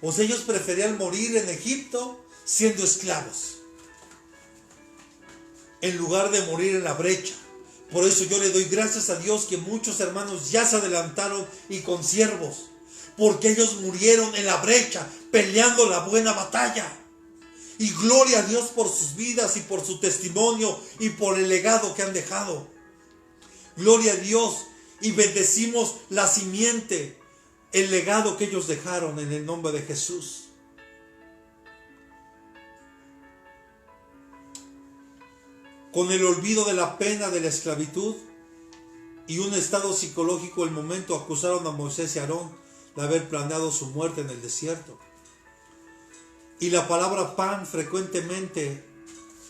O sea, ellos preferían morir en Egipto siendo esclavos, en lugar de morir en la brecha. Por eso yo le doy gracias a Dios que muchos hermanos ya se adelantaron y con siervos, porque ellos murieron en la brecha, peleando la buena batalla. Y gloria a Dios por sus vidas y por su testimonio y por el legado que han dejado. Gloria a Dios, y bendecimos la simiente, el legado que ellos dejaron en el nombre de Jesús. Con el olvido de la pena de la esclavitud y un estado psicológico, el momento acusaron a Moisés y Aarón de haber planeado su muerte en el desierto. Y la palabra pan frecuentemente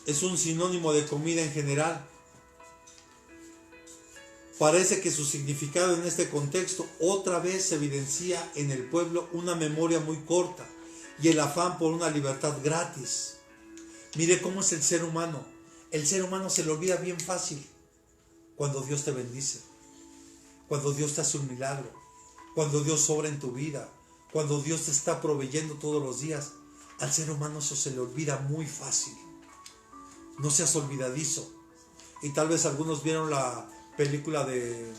es un sinónimo de comida en general. Parece que su significado en este contexto otra vez se evidencia en el pueblo una memoria muy corta y el afán por una libertad gratis. Mire cómo es el ser humano. El ser humano se le olvida bien fácil cuando Dios te bendice, cuando Dios te hace un milagro, cuando Dios obra en tu vida, cuando Dios te está proveyendo todos los días. Al ser humano eso se le olvida muy fácil. No seas olvidadizo. Y tal vez algunos vieron la película de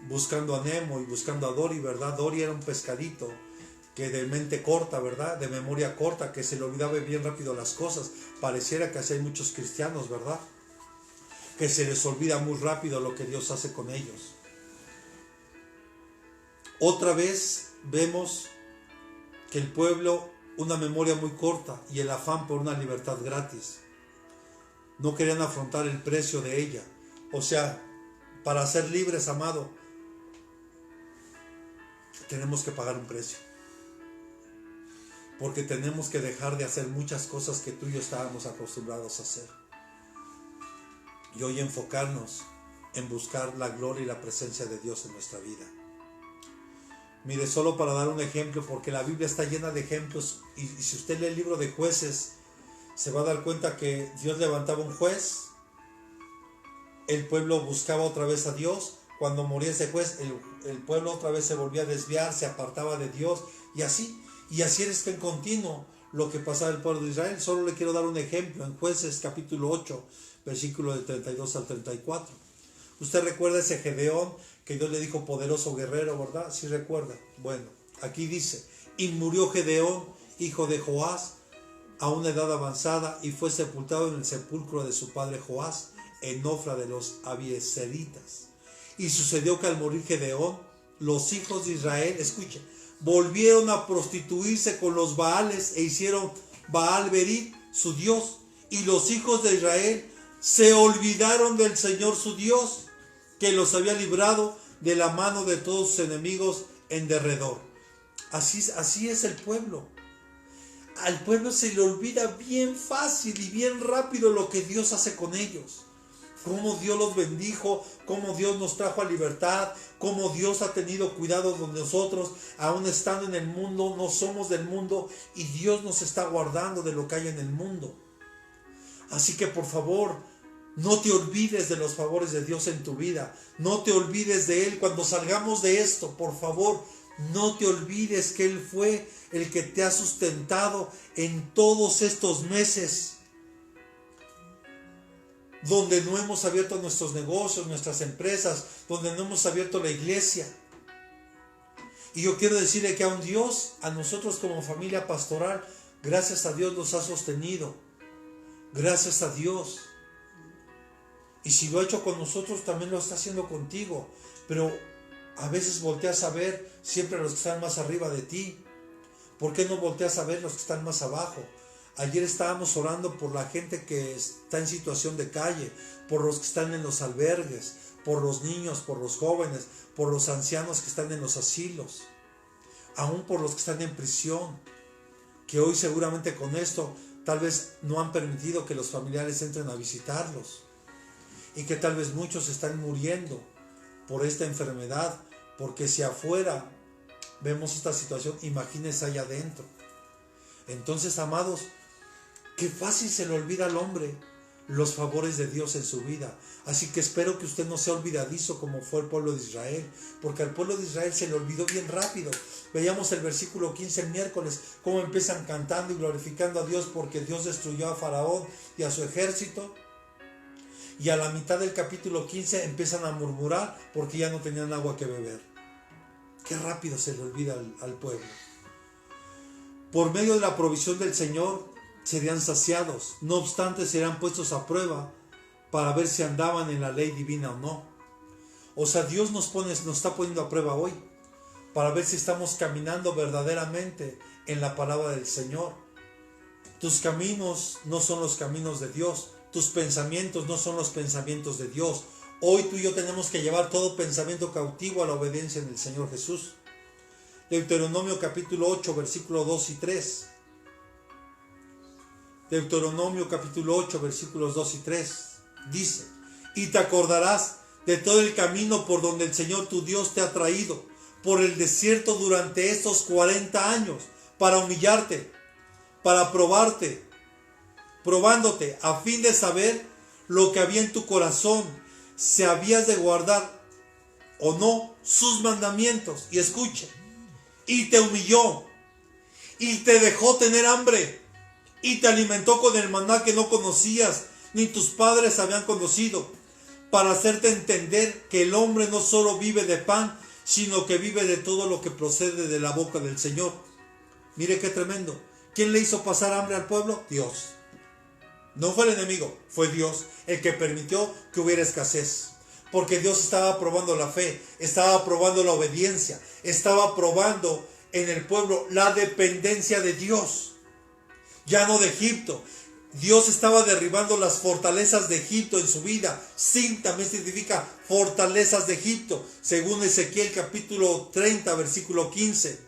Buscando a Nemo y Buscando a Dory, ¿verdad? Dory era un pescadito que de mente corta, ¿verdad? De memoria corta, que se le olvidaba bien rápido las cosas. Pareciera que así hay muchos cristianos, ¿verdad? Que se les olvida muy rápido lo que Dios hace con ellos. Otra vez vemos que el pueblo, una memoria muy corta y el afán por una libertad gratis. No querían afrontar el precio de ella. O sea, para ser libres, amado, tenemos que pagar un precio. Porque tenemos que dejar de hacer muchas cosas que tú y yo estábamos acostumbrados a hacer. Y hoy enfocarnos en buscar la gloria y la presencia de Dios en nuestra vida. Mire, solo para dar un ejemplo, porque la Biblia está llena de ejemplos, y si usted lee el libro de Jueces, se va a dar cuenta que Dios levantaba un juez, el pueblo buscaba otra vez a Dios, cuando moría ese juez, el pueblo otra vez se volvía a desviar, se apartaba de Dios, y así es que en continuo lo que pasaba el pueblo de Israel. Solo le quiero dar un ejemplo, en Jueces capítulo 8, versículo del 32 al 34. Usted recuerda ese Gedeón que Dios le dijo poderoso guerrero, ¿verdad? ¿Sí recuerda? Bueno, aquí dice, y murió Gedeón, hijo de Joás, a una edad avanzada, y fue sepultado en el sepulcro de su padre Joás, en Ofra de los Abiezeritas. Y sucedió que al morir Gedeón, los hijos de Israel, escuche, volvieron a prostituirse con los Baales e hicieron Baal-Berit su Dios. Y los hijos de Israel se olvidaron del Señor su Dios, que los había librado de la mano de todos sus enemigos en derredor. Así es el pueblo. Al pueblo se le olvida bien fácil y bien rápido lo que Dios hace con ellos. Cómo Dios los bendijo, cómo Dios nos trajo a libertad, cómo Dios ha tenido cuidado de nosotros, aún estando en el mundo, no somos del mundo y Dios nos está guardando de lo que hay en el mundo. Así que por favor, no te olvides de los favores de Dios en tu vida, no te olvides de Él. Cuando salgamos de esto, por favor, no te olvides que Él fue el que te ha sustentado en todos estos meses, donde no hemos abierto nuestros negocios, nuestras empresas, donde no hemos abierto la iglesia. Y yo quiero decirle que aun Dios, a nosotros como familia pastoral, gracias a Dios nos ha sostenido. Gracias a Dios. Y si lo ha hecho con nosotros, también lo está haciendo contigo. Pero a veces volteas a ver siempre a los que están más arriba de ti. ¿Por qué no volteas a ver los que están más abajo? Ayer estábamos orando por la gente que está en situación de calle, por los que están en los albergues, por los niños, por los jóvenes, por los ancianos que están en los asilos, aún por los que están en prisión, que hoy seguramente con esto tal vez no han permitido que los familiares entren a visitarlos, y que tal vez muchos están muriendo por esta enfermedad, porque si afuera vemos esta situación, imagínense allá adentro. Entonces, amados, qué fácil se le olvida al hombre los favores de Dios en su vida. Así que espero que usted no sea olvidadizo como fue el pueblo de Israel, porque al pueblo de Israel se le olvidó bien rápido. Veíamos el versículo 15 el miércoles, cómo empiezan cantando y glorificando a Dios porque Dios destruyó a Faraón y a su ejército. Y a la mitad del capítulo 15 empiezan a murmurar porque ya no tenían agua que beber. Qué rápido se le olvida al pueblo. Por medio de la provisión del Señor, serían saciados. No obstante, serían puestos a prueba para ver si andaban en la ley divina o no. O sea, Dios nos está poniendo a prueba hoy para ver si estamos caminando verdaderamente en la palabra del Señor. Tus caminos no son los caminos de Dios. Tus pensamientos no son los pensamientos de Dios. Hoy tú y yo tenemos que llevar todo pensamiento cautivo a la obediencia en el Señor Jesús. Deuteronomio capítulo 8, versículos 2 y 3. Deuteronomio capítulo 8, versículos 2 y 3. Dice: y te acordarás de todo el camino por donde el Señor tu Dios te ha traído por el desierto durante estos 40 años, para humillarte, para probándote, a fin de saber lo que había en tu corazón, si habías de guardar o no sus mandamientos. Y escuche: y te humilló, y te dejó tener hambre, y te alimentó con el maná que no conocías, ni tus padres habían conocido, para hacerte entender que el hombre no solo vive de pan, sino que vive de todo lo que procede de la boca del Señor. Mire qué tremendo. ¿Quién le hizo pasar hambre al pueblo? Dios. No fue el enemigo, fue Dios el que permitió que hubiera escasez. Porque Dios estaba probando la fe, estaba probando la obediencia, estaba probando en el pueblo la dependencia de Dios. Ya no de Egipto. Dios estaba derribando las fortalezas de Egipto en su vida. Sin también significa fortalezas de Egipto, según Ezequiel capítulo 30, versículo 15.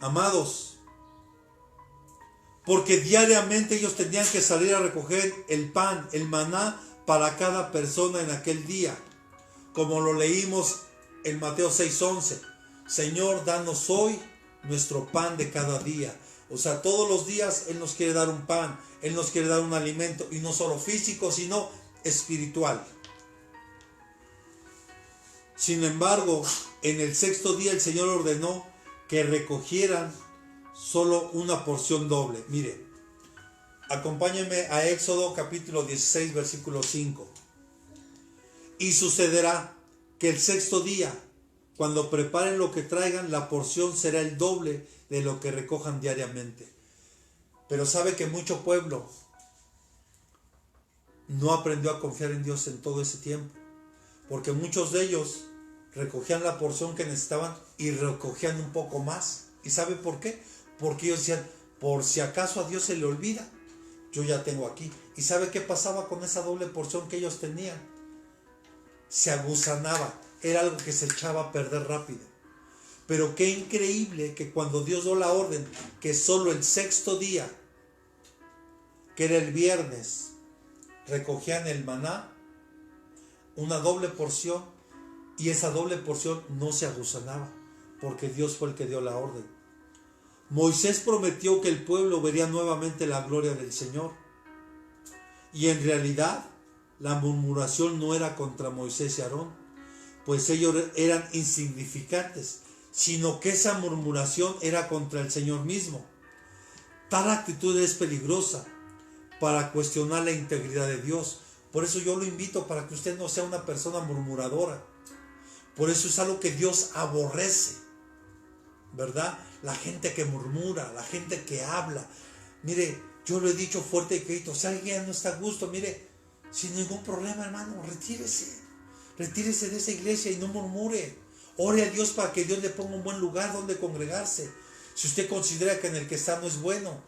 Amados, porque diariamente ellos tenían que salir a recoger el pan, el maná, para cada persona en aquel día. Como lo leímos en Mateo 6:11. Señor, danos hoy nuestro pan de cada día. O sea, todos los días Él nos quiere dar un pan, Él nos quiere dar un alimento, y no solo físico, sino espiritual. Sin embargo, en el sexto día el Señor ordenó que recogieran solo una porción doble. Mire, acompáñenme a Éxodo capítulo 16, versículo 5. Y sucederá que el sexto día, cuando preparen lo que traigan, la porción será el doble de lo que recojan diariamente. Pero sabe que mucho pueblo no aprendió a confiar en Dios en todo ese tiempo, porque muchos de ellos recogían la porción que necesitaban y recogían un poco más. ¿Y sabe por qué? Porque ellos decían: por si acaso a Dios se le olvida, yo ya tengo aquí. ¿Y sabe qué pasaba con esa doble porción que ellos tenían? Se agusanaba, era algo que se echaba a perder rápido. Pero qué increíble que cuando Dios dio la orden que solo el sexto día, que era el viernes, recogían el maná, una doble porción, y esa doble porción no se agusanaba, porque Dios fue el que dio la orden. Moisés prometió que el pueblo vería nuevamente la gloria del Señor. Y en realidad, la murmuración no era contra Moisés y Aarón, pues ellos eran insignificantes, sino que esa murmuración era contra el Señor mismo. Tal actitud es peligrosa para cuestionar la integridad de Dios. Por eso yo lo invito para que usted no sea una persona murmuradora. Por eso es algo que Dios aborrece, ¿verdad? La gente que murmura, la gente que habla. Mire, yo lo he dicho fuerte y clarito: si alguien no está a gusto, mire, sin ningún problema, hermano, retírese de esa iglesia y no murmure. Ore a Dios para que Dios le ponga un buen lugar donde congregarse, si usted considera que en el que está no es bueno.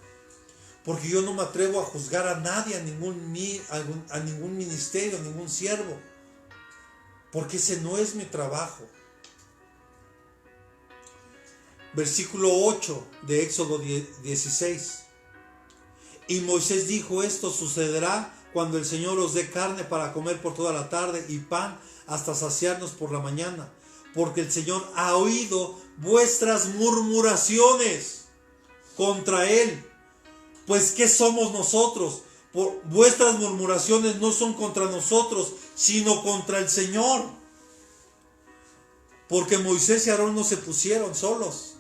Porque yo no me atrevo a juzgar a nadie, a ningún ministerio, a ningún siervo, porque ese no es mi trabajo. Versículo 8 de Éxodo 16. Y Moisés dijo: esto sucederá cuando el Señor os dé carne para comer por toda la tarde y pan hasta saciarnos por la mañana, porque el Señor ha oído vuestras murmuraciones contra Él. Pues ¿qué somos nosotros? Vuestras murmuraciones no son contra nosotros, sino contra el Señor. Porque Moisés y Aarón no se pusieron solos,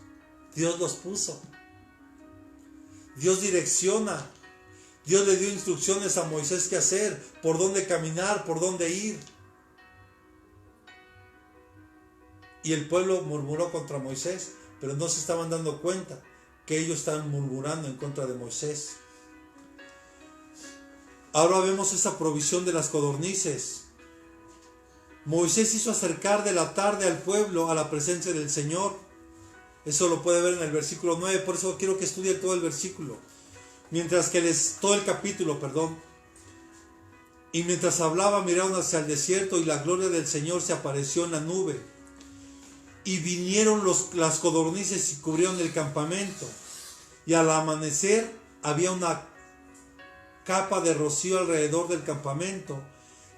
Dios los puso. Dios direcciona. Dios le dio instrucciones a Moisés qué hacer, por dónde caminar, por dónde ir. Y el pueblo murmuró contra Moisés, pero no se estaban dando cuenta que ellos estaban murmurando en contra de Moisés. Ahora vemos esa provisión de las codornices. Moisés hizo acercar de la tarde al pueblo a la presencia del Señor. Eso lo puede ver en el versículo 9, por eso quiero que estudie todo el versículo. Todo el capítulo, perdón. Y mientras hablaba, miraron hacia el desierto y la gloria del Señor se apareció en la nube. Y vinieron las codornices y cubrieron el campamento. Y al amanecer había una capa de rocío alrededor del campamento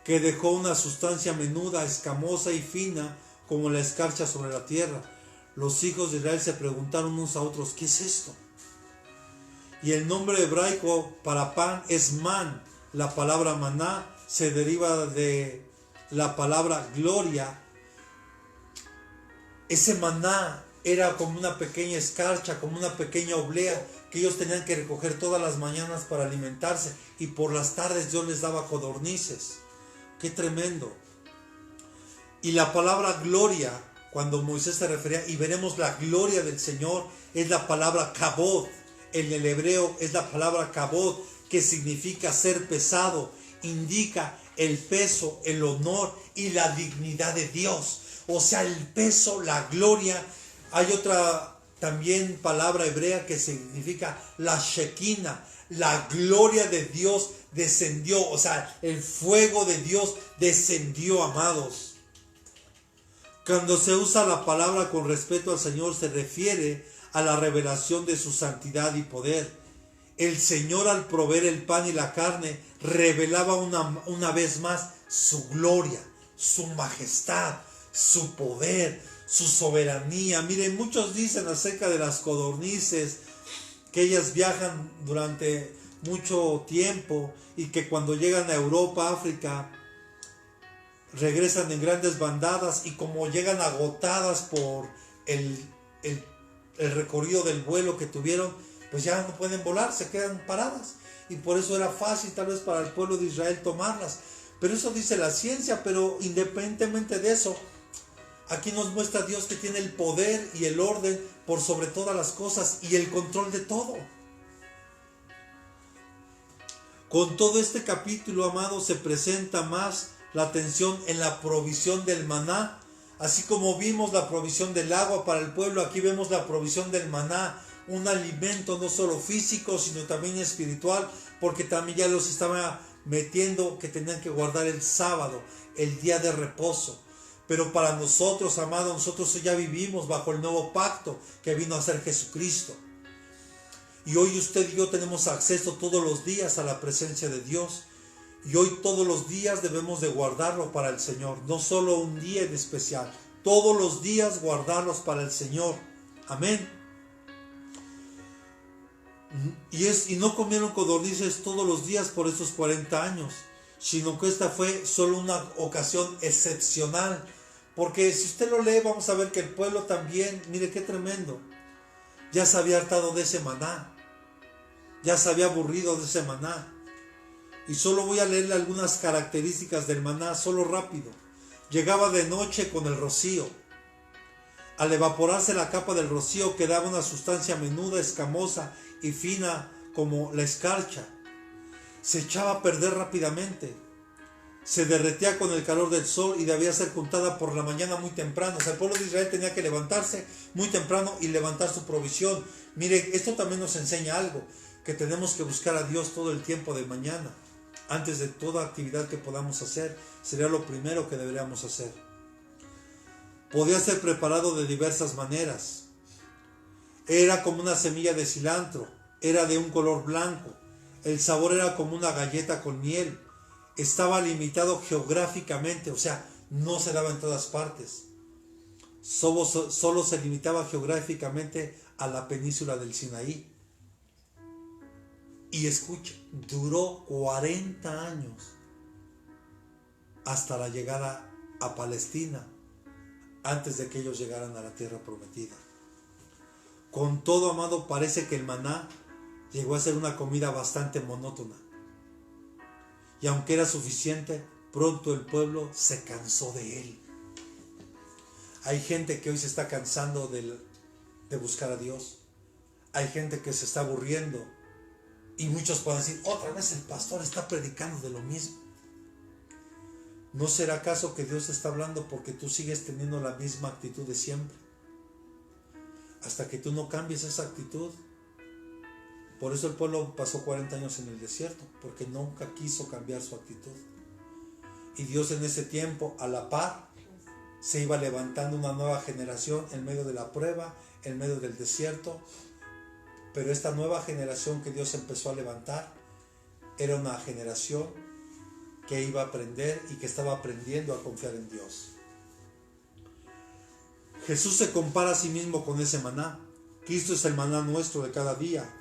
que dejó una sustancia menuda, escamosa y fina como la escarcha sobre la tierra. Los hijos de Israel se preguntaron unos a otros, ¿qué es esto? Y el nombre hebraico para pan es man. La palabra maná se deriva de la palabra gloria. Ese maná era como una pequeña escarcha, como una pequeña oblea que ellos tenían que recoger todas las mañanas para alimentarse, y por las tardes Dios les daba codornices. ¡Qué tremendo! Y la palabra gloria, cuando Moisés se refería, y veremos la gloria del Señor, es la palabra kabod. En el hebreo es la palabra kabod, que significa ser pesado, indica el peso, el honor y la dignidad de Dios. O sea, el peso, la gloria. Hay otra también palabra hebrea que significa la Shekinah. La gloria de Dios descendió, o sea, el fuego de Dios descendió, amados. Cuando se usa la palabra con respeto al Señor, se refiere a la revelación de su santidad y poder. El Señor, al proveer el pan y la carne, revelaba una vez más su gloria, su majestad, su poder, su soberanía. Miren, muchos dicen acerca de las codornices que ellas viajan durante mucho tiempo y que cuando llegan a Europa, África, regresan en grandes bandadas, y como llegan agotadas por el recorrido del vuelo que tuvieron, pues ya no pueden volar, se quedan paradas, y por eso era fácil tal vez para el pueblo de Israel tomarlas. Pero eso dice la ciencia. Pero independientemente de eso, aquí nos muestra Dios que tiene el poder y el orden por sobre todas las cosas y el control de todo. Con todo este capítulo, amados, se presenta más la atención en la provisión del maná. Así como vimos la provisión del agua para el pueblo, aquí vemos la provisión del maná, un alimento no solo físico, sino también espiritual, porque también ya los estaba metiendo que tenían que guardar el sábado, el día de reposo. Pero para nosotros, amados, nosotros ya vivimos bajo el nuevo pacto que vino a ser Jesucristo. Y hoy usted y yo tenemos acceso todos los días a la presencia de Dios. Y hoy todos los días debemos de guardarlo para el Señor. No solo un día en especial. Todos los días guardarlos para el Señor. Amén. Y no comieron codornices todos los días por estos 40 años. Sino que esta fue solo una ocasión excepcional. Porque si usted lo lee, vamos a ver que el pueblo también, mire qué tremendo, ya se había hartado de ese maná. Ya se había aburrido de ese maná. Y solo voy a leerle algunas características del maná, solo rápido. Llegaba de noche con el rocío. Al evaporarse la capa del rocío quedaba una sustancia menuda, escamosa y fina como la escarcha. Se echaba a perder rápidamente. Se derretía con el calor del sol y debía ser juntada por la mañana muy temprano. O sea, el pueblo de Israel tenía que levantarse muy temprano y levantar su provisión. Mire, esto también nos enseña algo, que tenemos que buscar a Dios todo el tiempo de mañana. Antes de toda actividad que podamos hacer, sería lo primero que deberíamos hacer. Podía ser preparado de diversas maneras. Era como una semilla de cilantro, era de un color blanco, el sabor era como una galleta con miel, estaba limitado geográficamente, o sea, no se daba en todas partes. Solo se limitaba geográficamente a la península del Sinaí. Y escuche, duró 40 años hasta la llegada a Palestina, antes de que ellos llegaran a la tierra prometida. Con todo, amado, parece que el maná llegó a ser una comida bastante monótona. Y aunque era suficiente, pronto el pueblo se cansó de él. Hay gente que hoy se está cansando de buscar a Dios. hay gente que se está aburriendo y muchos pueden decir, otra vez el pastor está predicando de lo mismo. ¿No será acaso que Dios está hablando porque tú sigues teniendo la misma actitud de siempre? Hasta que tú no cambies esa actitud. Por eso el pueblo pasó 40 años en el desierto, porque nunca quiso cambiar su actitud. Y Dios en ese tiempo, a la par, se iba levantando una nueva generación en medio de la prueba, en medio del desierto. Pero esta nueva generación que Dios empezó a levantar era una generación que iba a aprender y que estaba aprendiendo a confiar en Dios. Jesús se compara a sí mismo con ese maná. Cristo es el maná nuestro de cada día.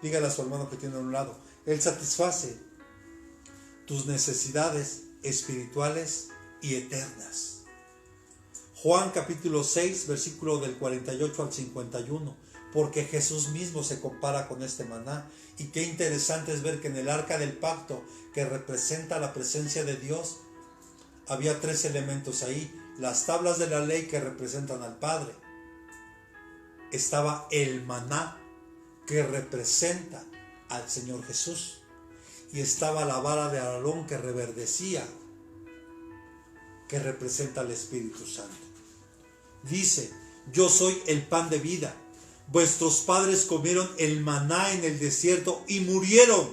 Dígale a su hermano que tiene a un lado. Él satisface tus necesidades espirituales y eternas. Juan capítulo 6, versículo del 48 al 51. Porque Jesús mismo se compara con este maná. Y qué interesante es ver que en el arca del pacto, que representa la presencia de Dios, había 3 elementos ahí. Las tablas de la ley que representan al Padre. Estaba el maná, que representa al Señor Jesús. Y estaba la vara de Aarón que reverdecía, que representa al Espíritu Santo. Dice, yo soy el pan de vida. Vuestros padres comieron el maná en el desierto y murieron.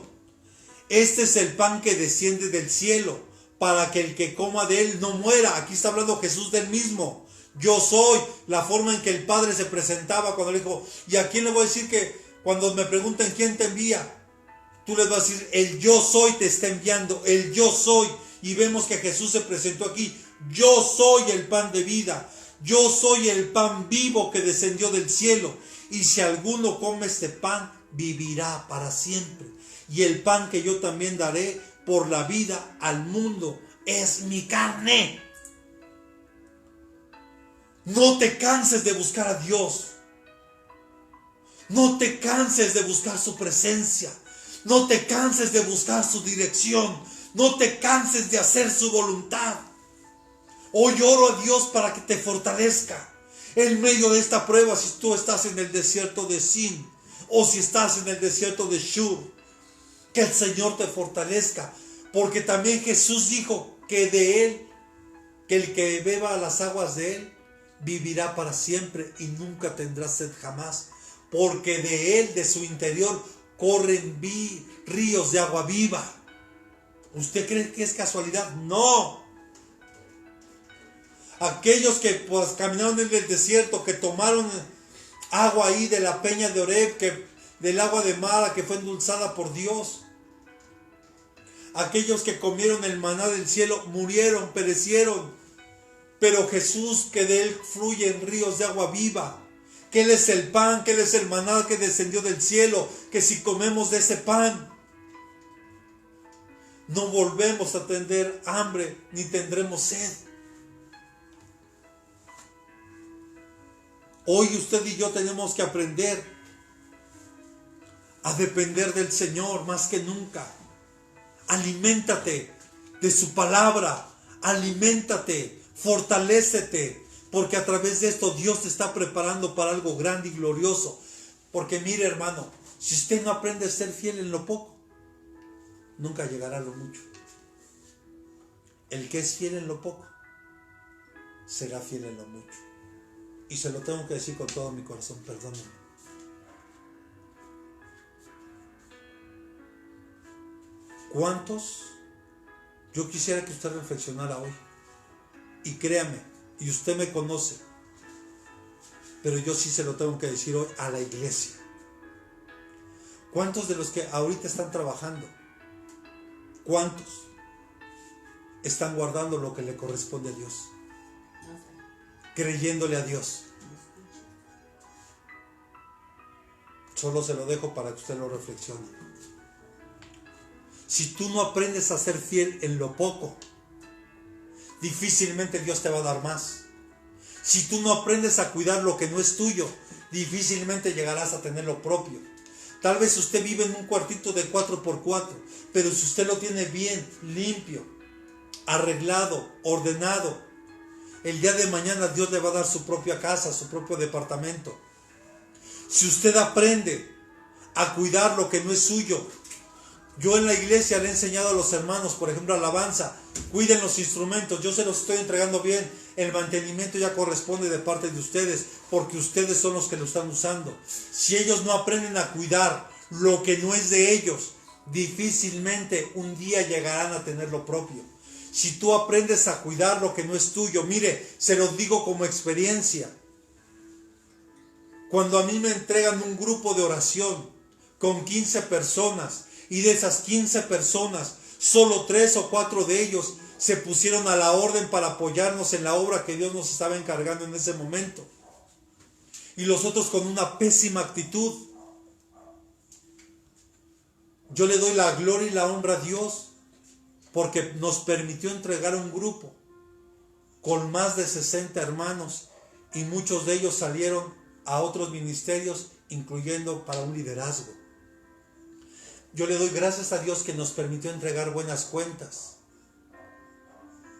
Este es el pan que desciende del cielo, para que el que coma de él no muera. Aquí está hablando Jesús del mismo. Yo soy, la forma en que el Padre se presentaba cuando le dijo, ¿y a quién le voy a decir que cuando me pregunten quién te envía? Tú les vas a decir, el yo soy te está enviando, el yo soy. Y vemos que Jesús se presentó aquí, yo soy el pan de vida, yo soy el pan vivo que descendió del cielo. Y si alguno come este pan, vivirá para siempre. Y el pan que yo también daré por la vida al mundo es mi carne. No te canses de buscar a Dios. No te canses de buscar su presencia. No te canses de buscar su dirección. No te canses de hacer su voluntad. Hoy oro a Dios para que te fortalezca en medio de esta prueba. Si tú estás en el desierto de Sin o si estás en el desierto de Shur, que el Señor te fortalezca, porque también Jesús dijo que de Él, que el que beba las aguas de Él vivirá para siempre y nunca tendrá sed jamás, porque de Él, de su interior, corren ríos de agua viva. ¿Usted cree que es casualidad? No. Aquellos que pues caminaron en el desierto, que tomaron agua ahí de la peña de Oreb, del agua de Mara que fue endulzada por Dios. Aquellos que comieron el maná del cielo murieron, perecieron. Pero Jesús, que de Él fluyen ríos de agua viva, que Él es el pan, que Él es el maná que descendió del cielo, que si comemos de ese pan, no volvemos a tener hambre ni tendremos sed. Hoy usted y yo tenemos que aprender a depender del Señor más que nunca. Aliméntate de su palabra, aliméntate, fortalécete, porque a través de esto Dios te está preparando para algo grande y glorioso. Porque mire, hermano, si usted no aprende a ser fiel en lo poco, nunca llegará a lo mucho. El que es fiel en lo poco, será fiel en lo mucho. Y se lo tengo que decir con todo mi corazón, perdónenme. ¿Cuántos? Yo quisiera que usted reflexionara hoy. Y créame, y usted me conoce, pero yo sí se lo tengo que decir hoy a la iglesia. ¿Cuántos de los que ahorita están trabajando, cuántos están guardando lo que le corresponde a Dios? Creyéndole a Dios. Solo se lo dejo para que usted lo reflexione. Si tú no aprendes a ser fiel en lo poco, difícilmente Dios te va a dar más. Si tú no aprendes a cuidar lo que no es tuyo, difícilmente llegarás a tener lo propio. Tal vez usted vive en un cuartito de 4x4, pero si usted lo tiene bien, limpio, arreglado, ordenado, el día de mañana Dios le va a dar su propia casa, su propio departamento. Si usted aprende a cuidar lo que no es suyo. Yo en la iglesia le he enseñado a los hermanos, por ejemplo, alabanza, cuiden los instrumentos, yo se los estoy entregando bien, el mantenimiento ya corresponde de parte de ustedes, porque ustedes son los que lo están usando. Si ellos no aprenden a cuidar lo que no es de ellos, difícilmente un día llegarán a tener lo propio. Si tú aprendes a cuidar lo que no es tuyo, mire, se los digo como experiencia. Cuando a mí me entregan un grupo de oración con 15 personas, y de esas 15 personas, solo 3 o 4 de ellos se pusieron a la orden para apoyarnos en la obra que Dios nos estaba encargando en ese momento. Y los otros con una pésima actitud. Yo le doy la gloria y la honra a Dios porque nos permitió entregar un grupo con más de 60 hermanos y muchos de ellos salieron a otros ministerios, incluyendo para un liderazgo. Yo le doy gracias a Dios que nos permitió entregar buenas cuentas.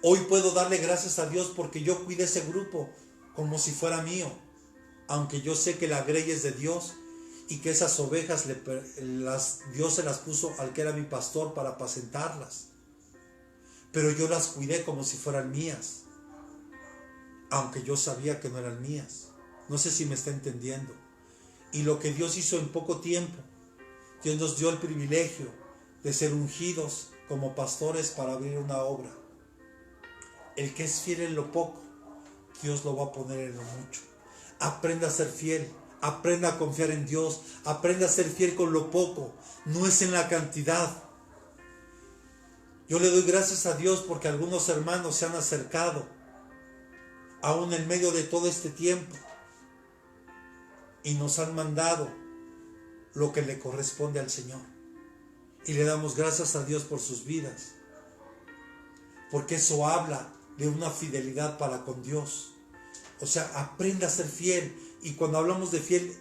Hoy puedo darle gracias a Dios porque yo cuidé ese grupo como si fuera mío, aunque yo sé que la grey es de Dios y que esas ovejas Dios se las puso al que era mi pastor para apacentarlas. Pero yo las cuidé como si fueran mías, aunque yo sabía que no eran mías. No sé si me está entendiendo. Y lo que Dios hizo en poco tiempo, Dios nos dio el privilegio de ser ungidos como pastores para abrir una obra. El que es fiel en lo poco, Dios lo va a poner en lo mucho. Aprenda a ser fiel, aprenda a confiar en Dios, aprenda a ser fiel con lo poco, no es en la cantidad. Yo le doy gracias a Dios porque algunos hermanos se han acercado, aún en medio de todo este tiempo, y nos han mandado lo que le corresponde al Señor. Y le damos gracias a Dios por sus vidas, porque eso habla de una fidelidad para con Dios. O sea, aprenda a ser fiel. Y cuando hablamos de fiel,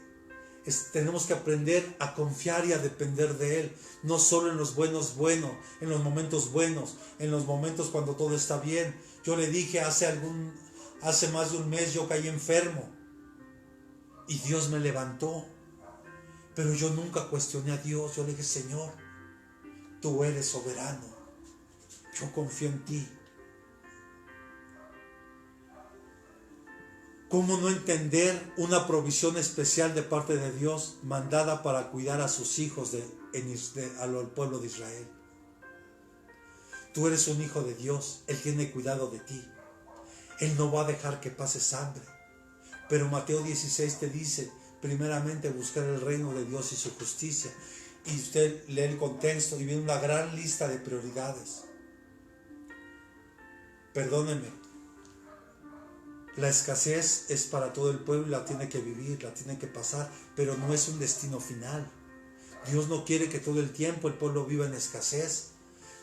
tenemos que aprender a confiar y a depender de Él. No solo en los en los momentos buenos, en los momentos cuando todo está bien. Yo le dije hace más de un mes yo caí enfermo y Dios me levantó. Pero yo nunca cuestioné a Dios. Yo le dije, Señor, tú eres soberano. Yo confío en ti. ¿Cómo no entender una provisión especial de parte de Dios mandada para cuidar a sus hijos al pueblo de Israel? Tú eres un hijo de Dios. Él tiene cuidado de ti. Él no va a dejar que pases hambre. Pero Mateo 16 te dice, primeramente buscar el reino de Dios y su justicia. Y usted lee el contexto y viene una gran lista de prioridades. Perdónenme, la escasez es para todo el pueblo y la tiene que vivir, la tiene que pasar, pero no es un destino final. Dios no quiere que todo el tiempo el pueblo viva en escasez,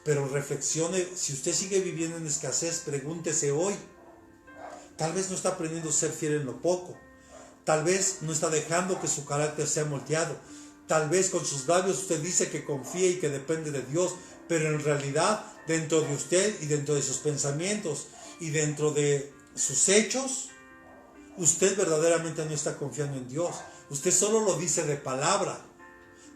pero reflexione, si usted sigue viviendo en escasez, pregúntese hoy. Tal vez no está aprendiendo a ser fiel en lo poco. Tal vez no está dejando que su carácter sea moldeado. Tal vez con sus labios usted dice que confía y que depende de Dios, pero en realidad dentro de usted y dentro de sus pensamientos y dentro de sus hechos, usted verdaderamente no está confiando en Dios. Usted solo lo dice de palabra,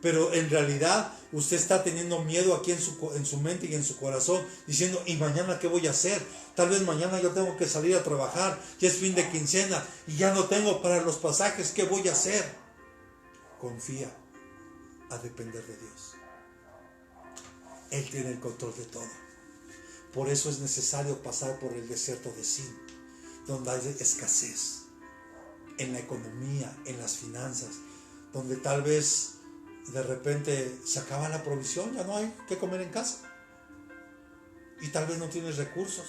pero en realidad usted está teniendo miedo aquí en su mente y en su corazón, diciendo, ¿y mañana qué voy a hacer? Tal vez mañana yo tengo que salir a trabajar, ya es fin de quincena y ya no tengo para los pasajes, ¿qué voy a hacer? Confía a depender de Dios. Él tiene el control de todo. Por eso es necesario pasar por el desierto de Sin, donde hay escasez en la economía, en las finanzas, donde tal vez de repente se acaba la provisión, ya no hay que comer en casa y tal vez no tienes recursos,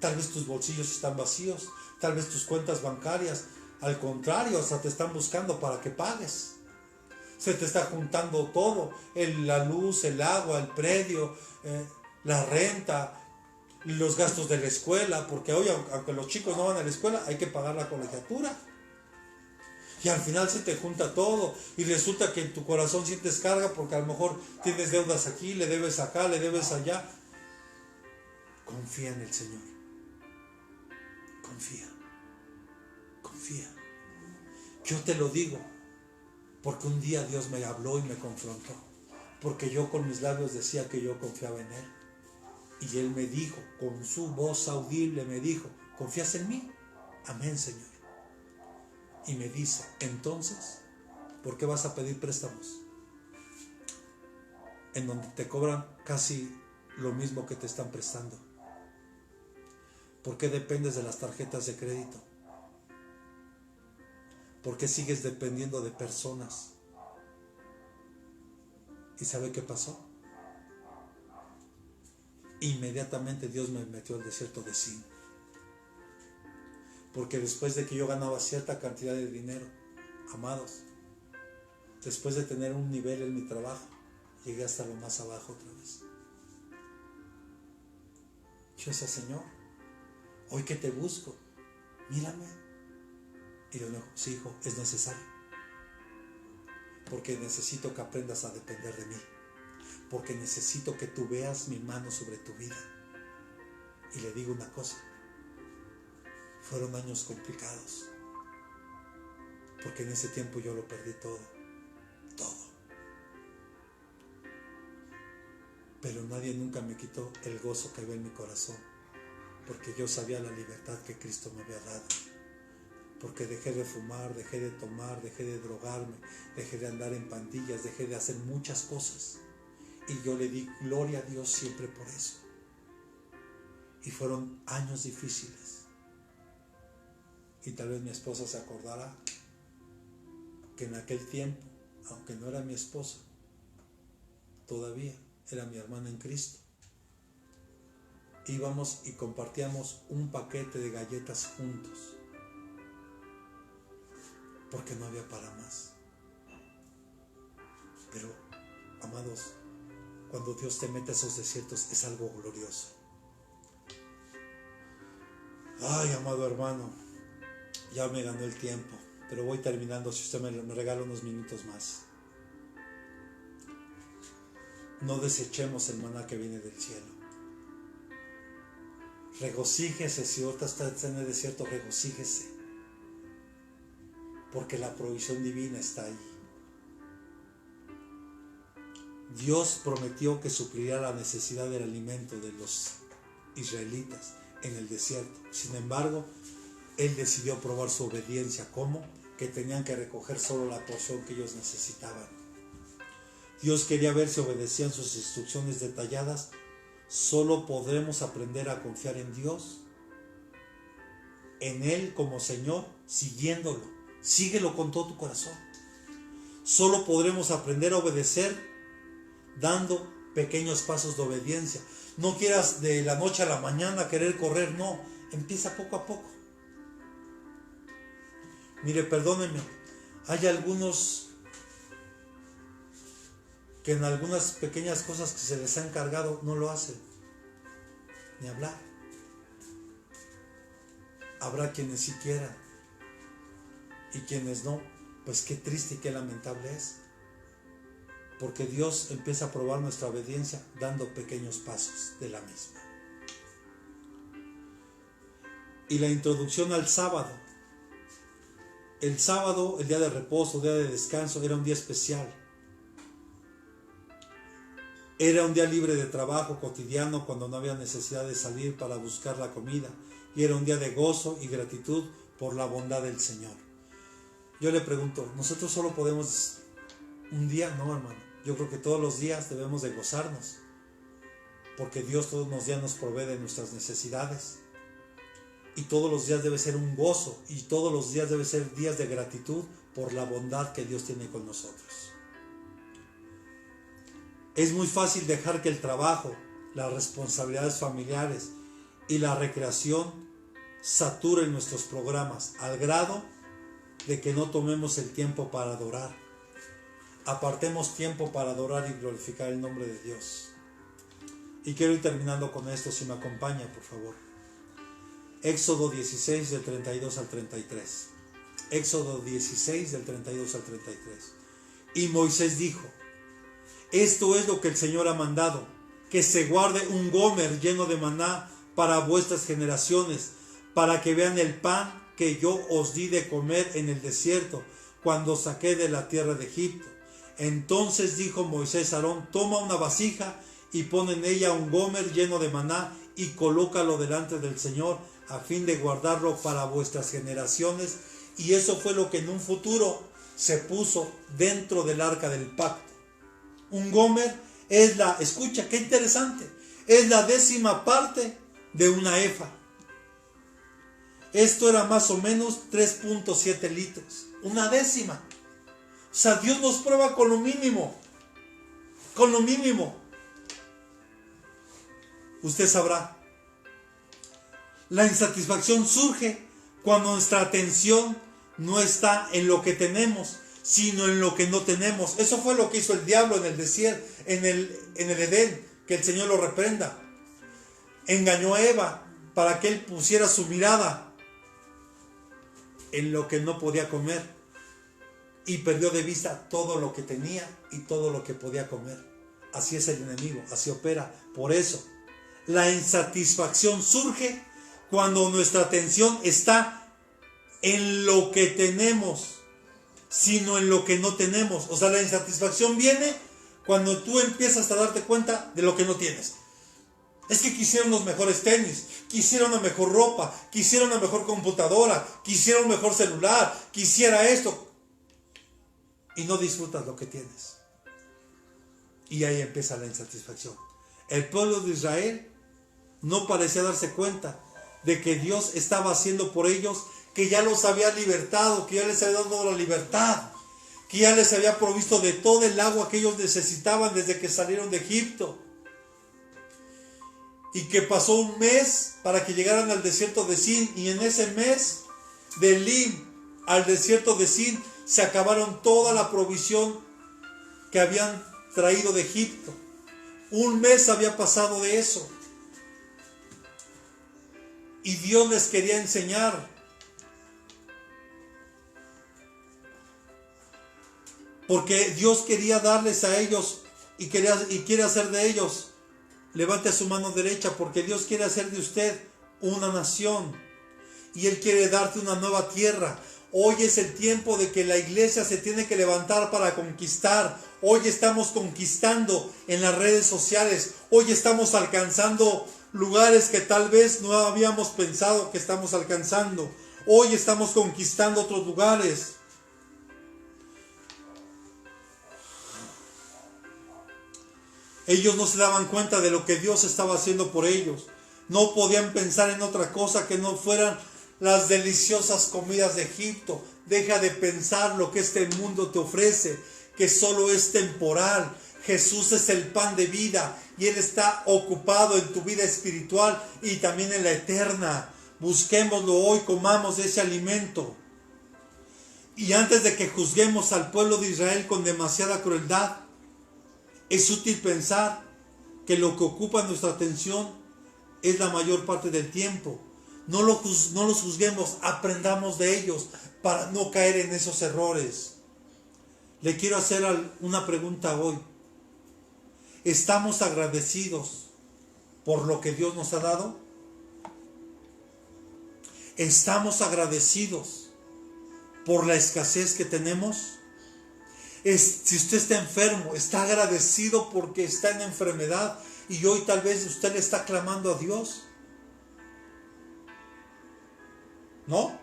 tal vez tus bolsillos están vacíos, tal vez tus cuentas bancarias, al contrario, hasta te están buscando para que pagues. Se te está juntando todo, la luz, el agua, el predio, la renta, los gastos de la escuela, porque hoy, aunque los chicos no van a la escuela, hay que pagar la colegiatura. Y al final se te junta todo y resulta que en tu corazón sientes carga porque a lo mejor tienes deudas aquí, le debes acá, le debes allá. Confía en el Señor. Confía. Confía. Yo te lo digo. Porque un día Dios me habló y me confrontó. Porque yo con mis labios decía que yo confiaba en Él. Y Él me dijo, con su voz audible me dijo, ¿confías en mí? Amén, Señor. Y me dice, entonces, ¿por qué vas a pedir préstamos? En donde te cobran casi lo mismo que te están prestando. ¿Por qué dependes de las tarjetas de crédito? ¿Por qué sigues dependiendo de personas? ¿Y sabe qué pasó? Inmediatamente Dios me metió al desierto de Sin. Porque después de que yo ganaba cierta cantidad de dinero, amados, después de tener un nivel en mi trabajo, llegué hasta lo más abajo otra vez. Yo decía, Señor, hoy que te busco, mírame. Y Dios me dijo, sí, hijo, es necesario. Porque necesito que aprendas a depender de mí. Porque necesito que tú veas mi mano sobre tu vida. Y le digo una cosa, fueron años complicados. Porque en ese tiempo yo lo perdí todo. Pero nadie nunca me quitó el gozo que había en mi corazón, porque yo sabía la libertad que Cristo me había dado. Porque dejé de fumar, dejé de tomar, dejé de drogarme, dejé de andar en pandillas, dejé de hacer muchas cosas. Y yo le di gloria a Dios siempre por eso. Y fueron años difíciles. Y tal vez mi esposa se acordará que en aquel tiempo, aunque no era mi esposa, todavía era mi hermana en Cristo. Íbamos y compartíamos un paquete de galletas juntos, porque no había para más. Pero, amados, cuando Dios te mete a esos desiertos es algo glorioso. Ay, amado hermano, ya me ganó el tiempo, pero voy terminando. Si usted me regala unos minutos más. No desechemos el maná que viene del cielo. Regocíjese, si ahorita está en el desierto, regocíjese. Porque la provisión divina está ahí. Dios prometió que supliría la necesidad del alimento de los israelitas en el desierto. Sin embargo, Él decidió probar su obediencia. ¿Cómo? Que tenían que recoger solo la porción que ellos necesitaban. Dios quería ver si obedecían sus instrucciones detalladas. Solo podremos aprender a confiar en Dios, en Él como Señor, siguiéndolo. Síguelo con todo tu corazón. Solo podremos aprender a obedecer dando pequeños pasos de obediencia. No quieras de la noche a la mañana querer correr, no. Empieza poco a poco. Mire, perdónenme, hay algunos que en algunas pequeñas cosas que se les ha encargado no lo hacen, ni hablar. Habrá quienes sí quieran y quienes no. Pues qué triste y qué lamentable es, porque Dios empieza a probar nuestra obediencia dando pequeños pasos de la misma. Y la introducción al sábado. El sábado, el día de reposo, día de descanso, era un día especial. Era un día libre de trabajo cotidiano, cuando no había necesidad de salir para buscar la comida. Y era un día de gozo y gratitud por la bondad del Señor. Yo le pregunto, ¿nosotros solo podemos un día? No, hermano. Yo creo que todos los días debemos de gozarnos, porque Dios todos los días nos provee de nuestras necesidades. Y todos los días debe ser un gozo, y todos los días debe ser días de gratitud por la bondad que Dios tiene con nosotros. Es muy fácil dejar que el trabajo, las responsabilidades familiares y la recreación saturen nuestros programas al grado de que no tomemos el tiempo para adorar. Apartemos tiempo para adorar y glorificar el nombre de Dios. Y quiero ir terminando con esto, si me acompaña, por favor. Éxodo 16 del 32 al 33. Éxodo 16 del 32 al 33. Y Moisés dijo: esto es lo que el Señor ha mandado, que se guarde un gomer lleno de maná para vuestras generaciones, para que vean el pan que yo os di de comer en el desierto, cuando saqué de la tierra de Egipto. Entonces dijo Moisés a Aarón: toma una vasija y pon en ella un gomer lleno de maná y colócalo delante del Señor a fin de guardarlo para vuestras generaciones. Y eso fue lo que en un futuro se puso dentro del arca del pacto. Un gomer es escucha qué interesante, es la 10ª parte de una efa. Esto era más o menos 3.7 litros, una 10ª. O sea, Dios nos prueba con lo mínimo, con lo mínimo. Usted sabrá, la insatisfacción surge cuando nuestra atención no está en lo que tenemos, sino en lo que no tenemos. Eso fue lo que hizo el diablo en el desierto, en el Edén, que el Señor lo reprenda. Engañó a Eva para que él pusiera su mirada en lo que no podía comer y perdió de vista todo lo que tenía y todo lo que podía comer. Así es el enemigo, así opera. Por eso, la insatisfacción surge cuando nuestra atención está en lo que tenemos, sino en lo que no tenemos. O sea, la insatisfacción viene cuando tú empiezas a darte cuenta de lo que no tienes. Es que quisiera unos mejores tenis, quisiera una mejor ropa, quisiera una mejor computadora, quisiera un mejor celular, quisiera esto. Y no disfrutas lo que tienes. Y ahí empieza la insatisfacción. El pueblo de Israel no parecía darse cuenta de que Dios estaba haciendo por ellos, que ya los había libertado, que ya les había dado la libertad, que ya les había provisto de todo el agua que ellos necesitaban desde que salieron de Egipto. Y que pasó un mes para que llegaran al desierto de Sin, y en ese mes de Elim al desierto de Sin se acabaron toda la provisión que habían traído de Egipto. Un mes había pasado de eso. Y Dios les quería enseñar. Porque Dios quería darles a ellos y quiere hacer de ellos. Levante su mano derecha, porque Dios quiere hacer de usted una nación. Y Él quiere darte una nueva tierra. Hoy es el tiempo de que la iglesia se tiene que levantar para conquistar. Hoy estamos conquistando en las redes sociales. Hoy estamos alcanzando lugares que tal vez no habíamos pensado que estamos alcanzando. Hoy estamos conquistando otros lugares. Ellos no se daban cuenta de lo que Dios estaba haciendo por ellos. No podían pensar en otra cosa que no fueran las deliciosas comidas de Egipto. Deja de pensar lo que este mundo te ofrece, que solo es temporal. Jesús es el pan de vida y Él está ocupado en tu vida espiritual y también en la eterna. Busquémoslo hoy, comamos de ese alimento. Y antes de que juzguemos al pueblo de Israel con demasiada crueldad, es útil pensar que lo que ocupa nuestra atención es la mayor parte del tiempo. No los juzguemos, aprendamos de ellos para no caer en esos errores. Le quiero hacer una pregunta hoy. ¿Estamos agradecidos por lo que Dios nos ha dado? ¿Estamos agradecidos por la escasez que tenemos? Si usted está enfermo, está agradecido porque está en enfermedad y hoy tal vez usted le está clamando a Dios. ¿No?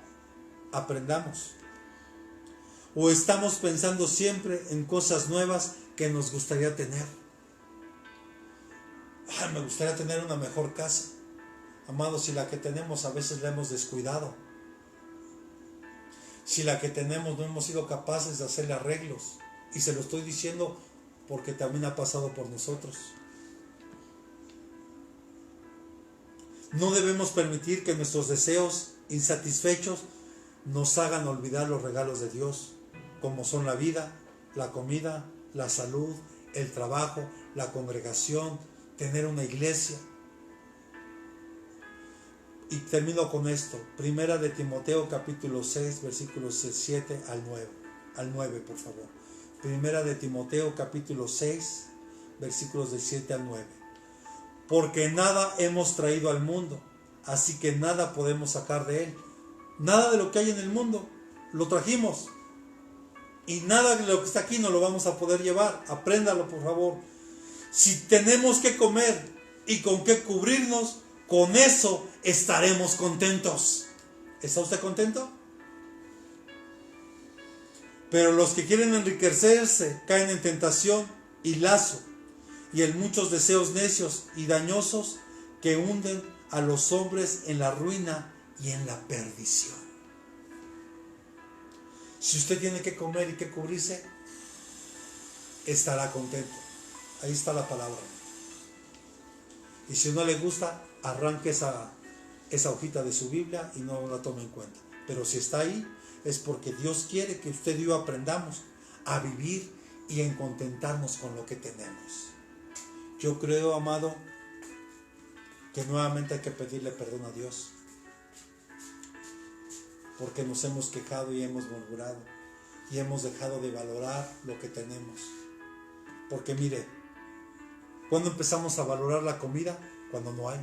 Aprendamos. O estamos pensando siempre en cosas nuevas que nos gustaría tener. Me gustaría tener una mejor casa. Amados, si la que tenemos a veces la hemos descuidado. Si la que tenemos no hemos sido capaces de hacerle arreglos. Y se lo estoy diciendo porque también ha pasado por nosotros. No debemos permitir que nuestros deseos insatisfechos nos hagan olvidar los regalos de Dios, como son la vida, la comida, la salud, el trabajo, la congregación, tener una iglesia. Y termino con esto. Primera de Timoteo capítulo 6, versículos 7 al 9, por favor. Primera de Timoteo capítulo 6, versículos de 7 al 9. Porque nada hemos traído al mundo, así que nada podemos sacar de él. Nada de lo que hay en el mundo lo trajimos. Y nada de lo que está aquí no lo vamos a poder llevar. Apréndalo, por favor. Si tenemos que comer y con qué cubrirnos, con eso estaremos contentos. ¿Está usted contento? Pero los que quieren enriquecerse caen en tentación y lazo y en muchos deseos necios y dañosos que hunden a los hombres en la ruina y en la perdición. Si usted tiene que comer y que cubrirse, estará contento. Ahí está la palabra. Y si no le gusta, arranque esa hojita de su Biblia y no la tome en cuenta. Pero si está ahí, es porque Dios quiere que usted y yo aprendamos a vivir y en contentarnos con lo que tenemos. Yo creo, amado, que nuevamente hay que pedirle perdón a Dios, porque nos hemos quejado y hemos murmurado y hemos dejado de valorar lo que tenemos. Porque mire, ¿cuándo empezamos a valorar la comida? Cuando no hay.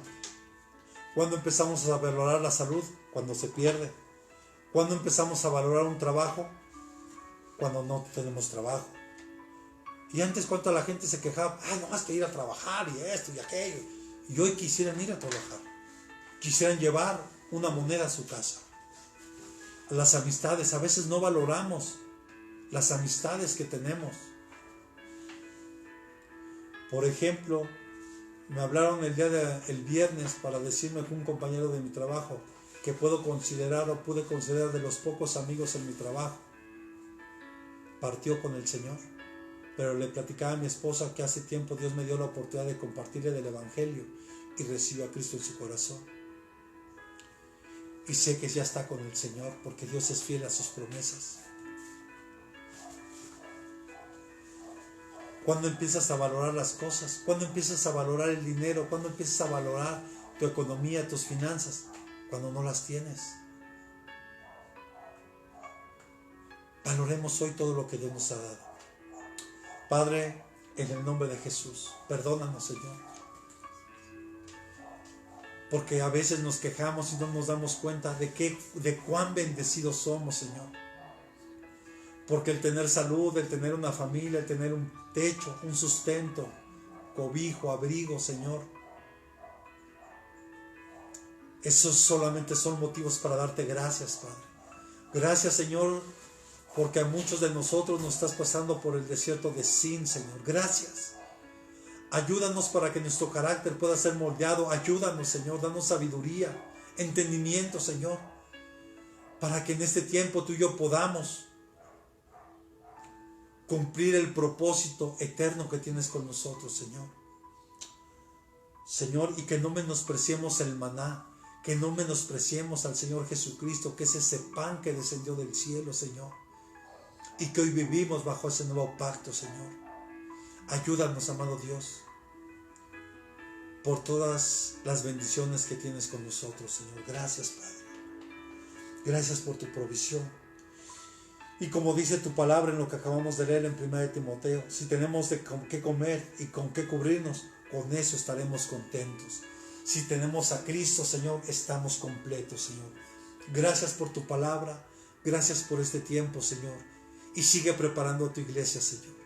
¿Cuándo empezamos a valorar la salud? Cuando se pierde. ¿Cuándo empezamos a valorar un trabajo? Cuando no tenemos trabajo. Y antes, ¿cuánto la gente se quejaba? No más que ir a trabajar y esto y aquello. Y hoy quisieran ir a trabajar. Quisieran llevar una moneda a su casa. Las amistades, a veces no valoramos las amistades que tenemos. Por ejemplo, me hablaron el viernes para decirme que un compañero de mi trabajo que pude considerar de los pocos amigos en mi trabajo partió con el Señor. Pero le platicaba a mi esposa que hace tiempo Dios me dio la oportunidad de compartirle del Evangelio y recibió a Cristo en su corazón. Y sé que ya está con el Señor porque Dios es fiel a sus promesas. ¿Cuándo empiezas a valorar las cosas? ¿Cuándo empiezas a valorar el dinero? ¿Cuándo empiezas a valorar tu economía, tus finanzas? Cuando no las tienes. Valoremos hoy todo lo que Dios nos ha dado. Padre, en el nombre de Jesús, perdónanos, Señor. Porque a veces nos quejamos y no nos damos cuenta de cuán bendecidos somos, Señor. Porque el tener salud, el tener una familia, el tener un techo, un sustento, cobijo, abrigo, Señor. Esos solamente son motivos para darte gracias, Padre. Gracias, Señor, porque a muchos de nosotros nos estás pasando por el desierto de Sin, Señor. Gracias. Ayúdanos para que nuestro carácter pueda ser moldeado. Ayúdanos, Señor. Danos sabiduría, entendimiento, Señor. Para que en este tiempo tú y yo podamos cumplir el propósito eterno que tienes con nosotros, Señor. Señor, y que no menospreciemos el maná. Que no menospreciemos al Señor Jesucristo, que es ese pan que descendió del cielo, Señor. Y que hoy vivimos bajo ese nuevo pacto, Señor. Ayúdanos, amado Dios, por todas las bendiciones que tienes con nosotros, Señor. Gracias, Padre. Gracias por tu provisión. Y como dice tu palabra en lo que acabamos de leer en 1 Timoteo, si tenemos con qué comer y con qué cubrirnos, con eso estaremos contentos. Si tenemos a Cristo, Señor, estamos completos, Señor. Gracias por tu palabra. Gracias por este tiempo, Señor. Y sigue preparando a tu iglesia, Señor.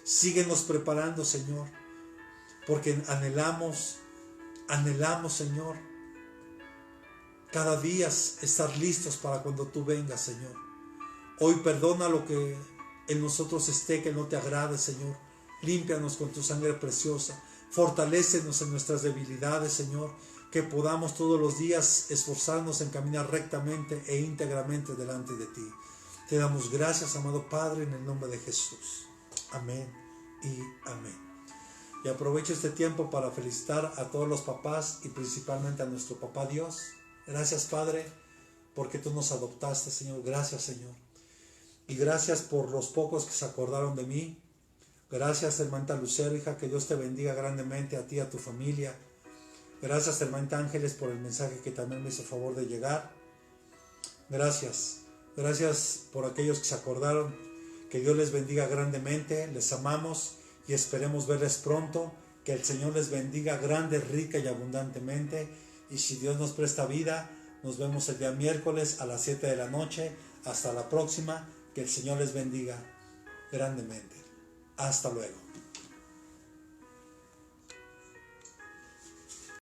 Síguenos preparando, Señor, porque anhelamos, Señor, cada día estar listos para cuando tú vengas, Señor. Hoy perdona lo que en nosotros esté que no te agrade, Señor. Límpianos con tu sangre preciosa. Fortalécenos en nuestras debilidades, Señor, que podamos todos los días esforzarnos en caminar rectamente e íntegramente delante de ti. Te damos gracias, amado Padre, en el nombre de Jesús. Amén y amén. Y aprovecho este tiempo para felicitar a todos los papás y principalmente a nuestro papá Dios. Gracias, Padre, porque tú nos adoptaste, Señor. Gracias, Señor. Y gracias por los pocos que se acordaron de mí. Gracias, hermanita Lucero, hija, que Dios te bendiga grandemente a ti y a tu familia. Gracias, hermanita Ángeles, por el mensaje que también me hizo favor de llegar. Gracias. Gracias por aquellos que se acordaron. Que Dios les bendiga grandemente. Les amamos y esperemos verles pronto. Que el Señor les bendiga grande, rica y abundantemente. Y si Dios nos presta vida, nos vemos el día miércoles a las 7 de la noche. Hasta la próxima. Que el Señor les bendiga. grandemente. Hasta luego.